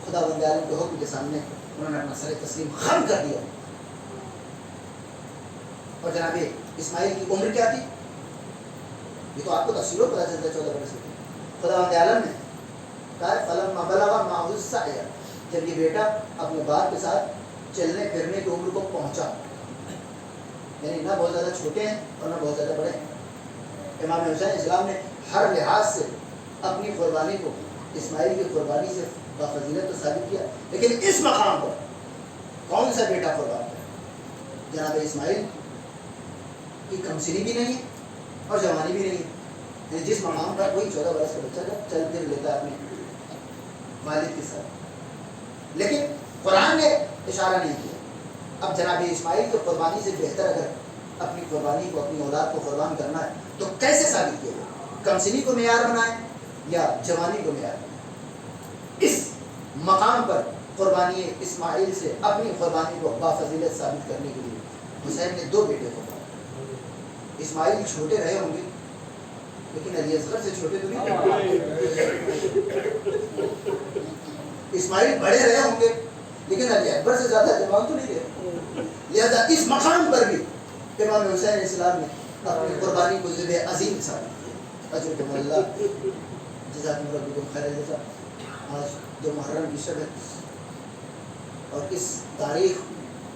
خدا بند عالم کے حکم کے سامنے انہوں نے اپنا سر تسلیم خم کر دیا۔ اور جناب اسماعیل کی عمر کیا تھی یہ تو آپ کو تفصیلوں پتہ چلتا ہے 14 برس کی۔ خدا بند عالم نے کہا فلما بلغ معه السعی، جب یہ بیٹا اپنے باپ کے ساتھ چلنے پھرنے کی عمر کو پہنچا، یعنی نہ بہت زیادہ چھوٹے ہیں اور نہ بہت زیادہ بڑے ہیں، امام حسین اسلام نے ہر لحاظ سے اپنی قربانی کو اسماعیل کی قربانی سے بفضیلت تو ثابت کیا، لیکن اس مقام پر کون سا بیٹا قربان کرے؟ جناب اسماعیل کی کمسنی بھی نہیں ہے اور جوانی بھی نہیں ہے، یعنی جس مقام پر کوئی 14 برس کا بچہ جب چل پھر لیتا ہے اپنے والد کے ساتھ، لیکن قرآن نے اشارہ نہیں کیا۔ اب جناب اسماعیل کی قربانی سے بہتر اگر اپنی قربانی کو، اپنی اولاد کو قربان کرنا ہے تو کیسے ثابت کیا جائے؟ کمسنی کو معیار بنائیں یا جوانی کو معیار بنائیں؟ اس مقام پر قربانی اسماعیل سے اپنی قربانی کو بافضیلت ثابت کرنے کے لیے حسین نے 2 بیٹے قربان۔ اسماعیل چھوٹے رہے ہوں گے لیکن علی اصغر سے چھوٹے تو نہیں، اسماعیل بڑے رہے ہوں گے لیکن علی اکبر سے زیادہ جوان تو نہیں رہے، لہذا اس مقام پر بھی امام حسین اسلام نے اپنی قربانی کو ذبح عظیم ثابت کیا۔ اجرکم اللہ، جزاکم ربکم خیر الجزاء۔ آج جو محرم کی شب ہے اور اس تاریخ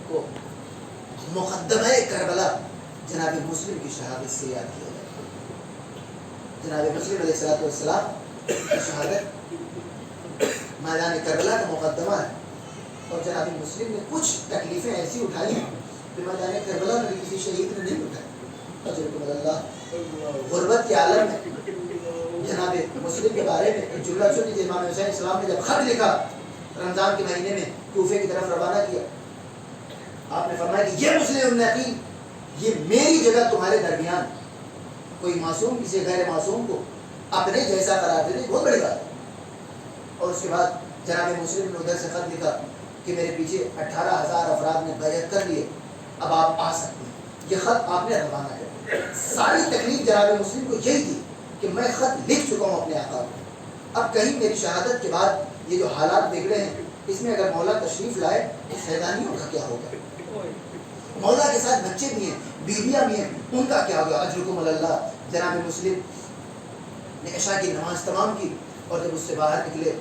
کو مقدمہ کربلا جناب مسلم کی شہادت سے یاد کیا جائے۔ جناب مسلم علیہ السلام کی شہادت میدان کربلا کا مقدمہ ہے، اور جناب مسلم نے کچھ تکلیفیں ایسی اٹھائی ہیں کہ میدان کربلا میں کسی شہید نے نہیں اٹھائی۔ اجرکم اللہ۔ غربت کے عالم میں جناب مسلم کے بارے میں ایک جملہ سنی تھی، امام حسین اسلام نے جب خط لکھا رمضان کے مہینے میں کوفے کی طرف روانہ کیا، آپ نے فرمایا کہ یہ مسلم نقی، یہ میری جگہ تمہارے درمیان، کوئی معصوم کسی غیر معصوم کو اپنے جیسا قرار دے دے بہت بڑی بات ہے۔ اور اس کے بعد جناب مسلم نے ادھر سے خط لکھا کہ میرے پیچھے 18,000 افراد نے بیعت کر لیے، اب آپ آ سکتے ہیں۔ یہ خط آپ نے روانہ کیا۔ ساری تکلیف جناب مسلم کو یہی تھی کہ میں خط لکھ چکا ہوں اپنے آقا کو، اب کہیں میری شہادت کے بعد یہ جو حالات بگڑے ہیں اس میں اگر مولا تشریف لائے تو سیدانیوں کا کیا ہوگا؟ مولا کے ساتھ بچے بھی ہیں، بیویاں بھی ہیں، ان کا کیا ہوگا؟ اجرکم اللہ۔ جناب مسلم نے عشاء کی نماز تمام کی اور جب اس سے باہر نکلے،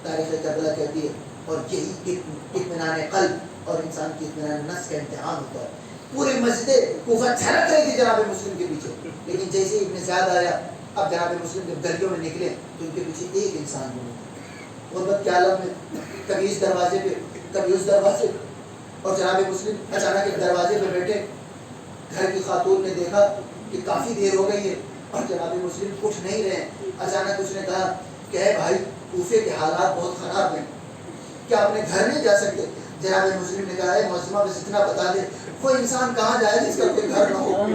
تاریخ کربلا کہتی ہے، اور یہی اطمینان قلب اور انسان کی اطمینان نفس کا امتحان ہوتا ہے۔ پورے مسجد کوفہ چھلک رہی تھی جناب مسلم کے پیچھے، لیکن جیسے ہی ابن زیاد آیا، اب جناب مسلم جب گلیوں میں نکلے تو ان کے پیچھے ایک انسان ہوا۔ غربت کے عالم میں کبھی اس دروازے پہ کبھی اس دروازے پہ، اور جناب مسلم اچانک ایک دروازے پہ بیٹھے، گھر کی خاتون نے دیکھا کہ کافی دیر ہو گئی ہے اور جناب مسلم اٹھ نہیں رہے ہیں۔ اچانک اس نے کہا کہ اے بھائی، کوفے کے حالات بہت خراب ہیں، کیا اپنے گھر نہیں جا سکتے؟ جناب مسلم نے کہا ہے معظمہ بس اتنا بتا دے، وہ انسان کہاں جائے جس کا کوئی گھر نہ ہو؟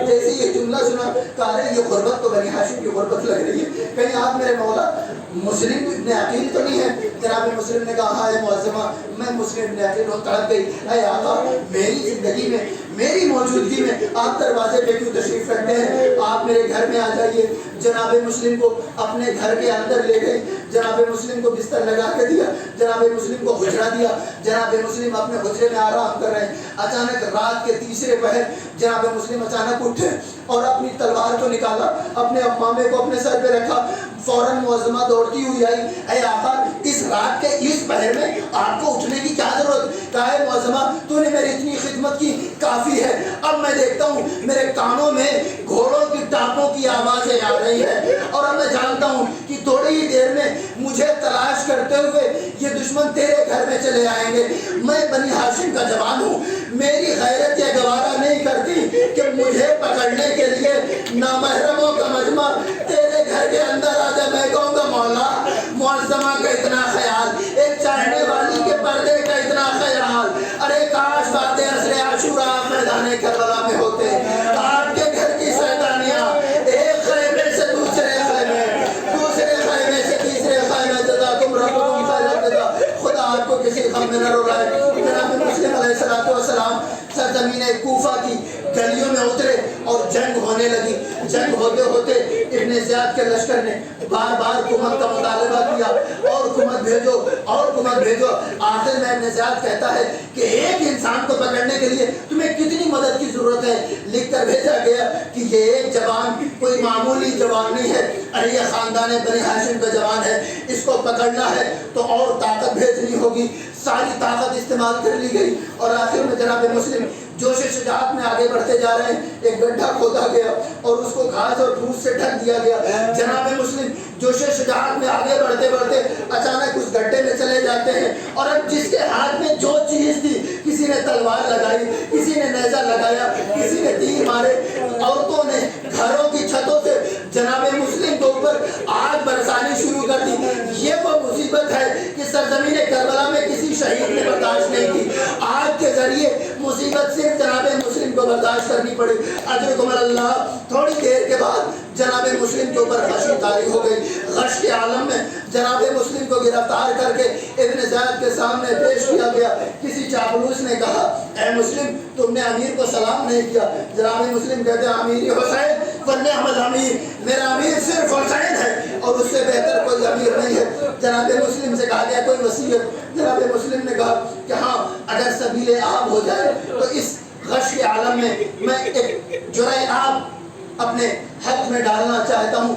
جیسے یہ جملہ سنا کہا ہے یہ غربت تو بنی ہاشم کی غربت لگ رہی ہے، کہیں آپ میرے مولا مسلم ابن عقیل تو نہیں ہے؟ جناب مسلم نے کہا ہاں اے معظمہ، میں مسلم ابن عقیل ہوں۔ تڑپ گئی، اے آقا میری زندگی میں، میری موجودگی میں آپ دروازے پہ کیوں تشریف رکھتے ہیں؟ آپ میرے گھر میں آ جائیے۔ جناب مسلم کو اپنے گھر کے اندر لے گئی، جناب مسلم کو بستر لگا کے دیا، جناب مسلم کو حجرہ دیا، جناب مسلم اپنے حجرے میں آرام کر رہے ہیں۔ اچانک رات کے تیسرے پہر جناب مسلم اچانک اٹھے اور اپنی تلوار کو نکالا، اپنے امامے کو اپنے سر پہ رکھا، فوراً معظمہ دوڑتی ہوئی آئی، اے آقا اس رات کے اس پہر میں آپ کو اٹھنے کی کیا ضرورت؟ کہا ہے معظمہ تو نے میری اتنی خدمت کی کافی ہے، اب میں دیکھتا ہوں میرے کانوں میں گھوڑوں کی ٹاپوں کی آوازیں آ رہی ہے، اور اب میں جانتا ہوں کہ تھوڑی ہی دیر میں مجھے تلاش کرتے ہوئے یہ دشمن تیرے گھر میں چلے آئیں گے، میں بنی ہاشم کا جوان ہوں، میری غیرت یہ گوارا نہیں کرتی کہ مجھے پکڑنے کے لیے نامحرموں کا مجمع تیرے گھر کے اندر آ جائے۔ میں کہوں گا مولا معظمہ کا اتنا خیال، ایک چاہنے والی کے پردے کا اتنا خیال، ارے کاش باتیں عصر عاشورا میدان کربلا میں ہوتے، آپ کے گھر کی سیدانیاں ایک خیمے سے دوسرے خیمے، دوسرے خیمے سے تیسرے خیمے، جزاکم ربکم خیر الجزا، خدا آپ کو کسی غم میں نہ رلائے۔ جناب مسلم علیہ السلام سرزمین کوفہ کی گلیوں میں اترے اور جنگ ہونے لگی، جنگ ہوتے ہوتے ابن زیاد کے لشکر نے بار بار حکومت کا مطالبہ کیا، اور حکومت بھیجو اور حکومت بھیجو، آخر میں ابن زیاد کہتا ہے کہ ایک انسان کو پکڑنے کے لیے تمہیں کتنی مدد کی ضرورت ہے؟ لکھ کر بھیجا گیا کہ یہ ایک جوان کوئی معمولی جوان نہیں ہے، ارے یہ خاندان بنی ہاشم کا جوان ہے، اس کو پکڑنا ہے تو اور طاقت بھیجنی ہوگی۔ ساری طاقت استعمال کر لی گئی، اور آخر میں جناب مسلم جوش شجاعت میں آگے بڑھتے جا رہے ہیں، ایک گڈھا کھودا گیا اور اس کو گھاس اور پھوس سے ڈھک دیا گیا۔ جناب مسلم جوش شجاعت میں آگے بڑھتے بڑھتے اچانک اس گڈھے میں چلے جاتے ہیں، اور اب جس کے ہاتھ میں جو چیز تھی، کسی نے تلوار لگائی، کسی نے نیزہ لگایا، کسی نے تیر مارے، عورتوں نے گھروں کی چھتوں سے جناب مسلم کے اوپر آگ برسانی شروع کر دی۔ یہ وہ مصیبت ہے کہ سرزمین کربلا میں کسی شہید نے برداشت نہیں کی، آگ کے ذریعے مصیبت صرف جناب مسلم کو برداشت کرنی پڑی۔ اجرکم اللہ، تھوڑی دیر کے بعد جناب مسلم کے اوپر غشی طاری ہو گئی، غش کے عالم میں جناب مسلم کو گرفتار کر کے ابن زیاد کے سامنے پیش کیا گیا۔ کسی چاپلوس نے کہا اے مسلم تم نے امیر کو سلام نہیں کیا۔ جناب مسلم کہتے ہیں امیری حسین ونعم الامیر، میرا امیر صرف حسین ہے اور اس سے بہتر کوئی امیر نہیں ہے۔ جناب مسلم سے کہا گیا کوئی وصیت؟ جناب مسلم نے کہا کہ ہاں اگر سبیل آب ہو جائے تو اس غش کے عالم میں ایک جرعہ آب اپنے حق میں ڈالنا چاہتا ہوں۔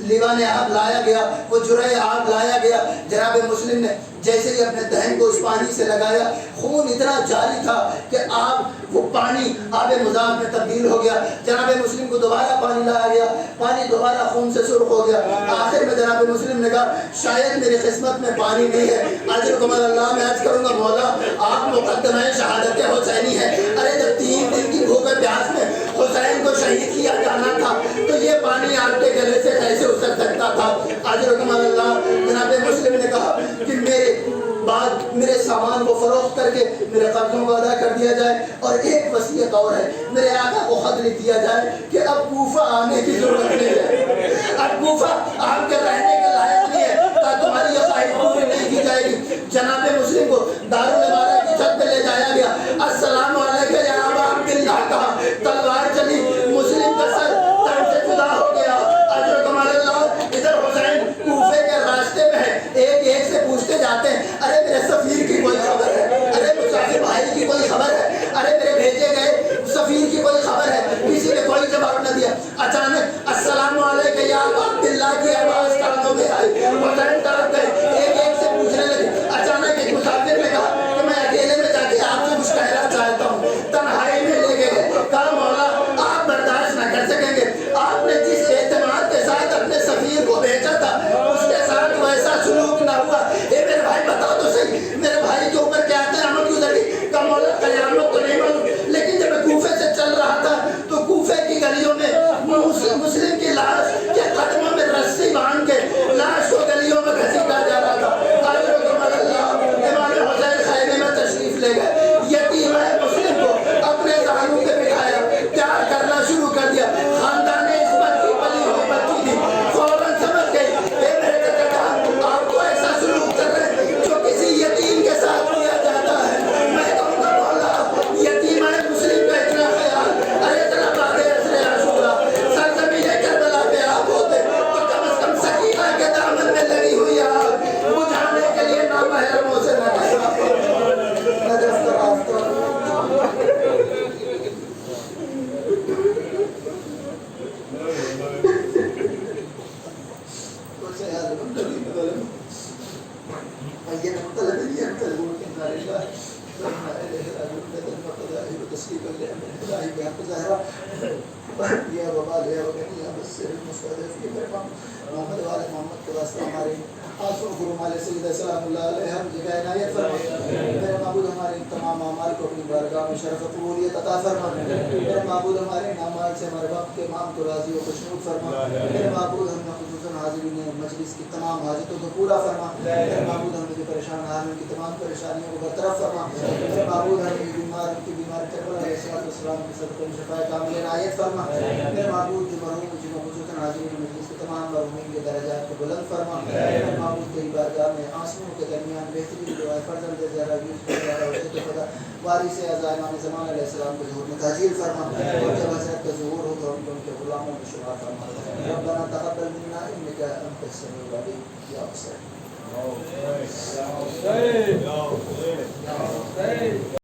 لیوان آب لایا گیا، وہ جرعہ آب لایا گیا، جناب مسلم نے جیسے ہی اپنے دہن کو اس پانی سے لگایا، خون اتنا جاری تھا کہ وہ پانی آب مذاب میں تبدیل ہو گیا۔ جناب مسلم کو دوبارہ پانی لایا گیا، پانی دوبارہ خون سے سرخ ہو گیا۔ آخر میں جناب مسلم نے کہا شاید میری قسمت میں پانی نہیں ہے۔ اجرکم اللہ، میں عرض کروں گا مولا آپ مقدمہ شہادت حسینی ہے، ارے جب 3 دن کی بھوک پیاس میں حسین کو شہید کیا جانا تھا تو یہ پانی آپ کے گلے سے کیسے اتر سکتا تھا؟ اجرکم اللہ، جناب مسلم نے کہا کہ میرے سامان کو فروخت کر کے میرے قرضوں کو ادا کر دیا جائے، اور ایک وصیت اور ہے، میرے آقا کو خط لکھ دیا جائے کہ اب کوفہ آنے کی ضرورت نہیں ہے، اب کوفہ آپ کے رہنے کے لائق نہیں ہے، تمہاری یہ خواہش پوری نہیں کی جائے گی۔ جناب مسلم کو دارالامارہ کی چھت پہ لے جایا گیا، السلام علیکم یا ابا عبداللہ کہا، تلوار چلی، مسلم کا سر تن سے جدا ہو گیا۔ اجرکم اللہ، ادھر حسین کوفے کے راستے میں ہے، ایک ایک سے پوچھتے جاتے ہیں ارے میرے سفیر کی کوئی خبر ہے، ارے مسافر بھائی کی کوئی خبر ہے، ارے میرے بھیجے گئے سفیر کی کوئی خبر ہے، کسی نے کوئی جواب نہ دیا۔ اچانک السلام علیکم یا محمد والد محمد کے واسطے ہمارے آنسوں کو رومال سید سلام اللہ علیہ ہم جگہ عنایت فرما میرے معبود ہمارے تمام اعمال کو اپنی بارگاہ میں شرف و قبولیت عطا فرما میرے معبود ہمارے اعمال سے ہمارے باپ کے امام کو راضی و خوشنود فرما میرے معبود ہم نے خصوصاً حاضرین مجلس کی تمام حاجتوں کو پورا فرما میرے معبود ہم جو پریشان ہیں ان کی تمام پریشانیوں کو برطرف فرما میرے معبود ہم بیمار ان کی بیمار کربلا علیہ السلام کی صدقہ شفاء کامل عنایت فرما میرے معبود جو مرحوم جن خصوصاً حاضرین مجلس کے تمام مرحومین کے درجات کو بلند فرما میرے معبود تیری بارگاہ میں آنسوؤں کے درمیان بہترین دعائے فرزند زہرا یوسف زہرا حضرت خدا وارث اعظم امام زمان علیہ السلام کے ظہور میں تاجیل فرما اور جب حضرت کا ظہور ہو تو ہم کو ان کے غلاموں میں شمار فرما ربنا تقبل منا انك انت السميع العليم یا حسین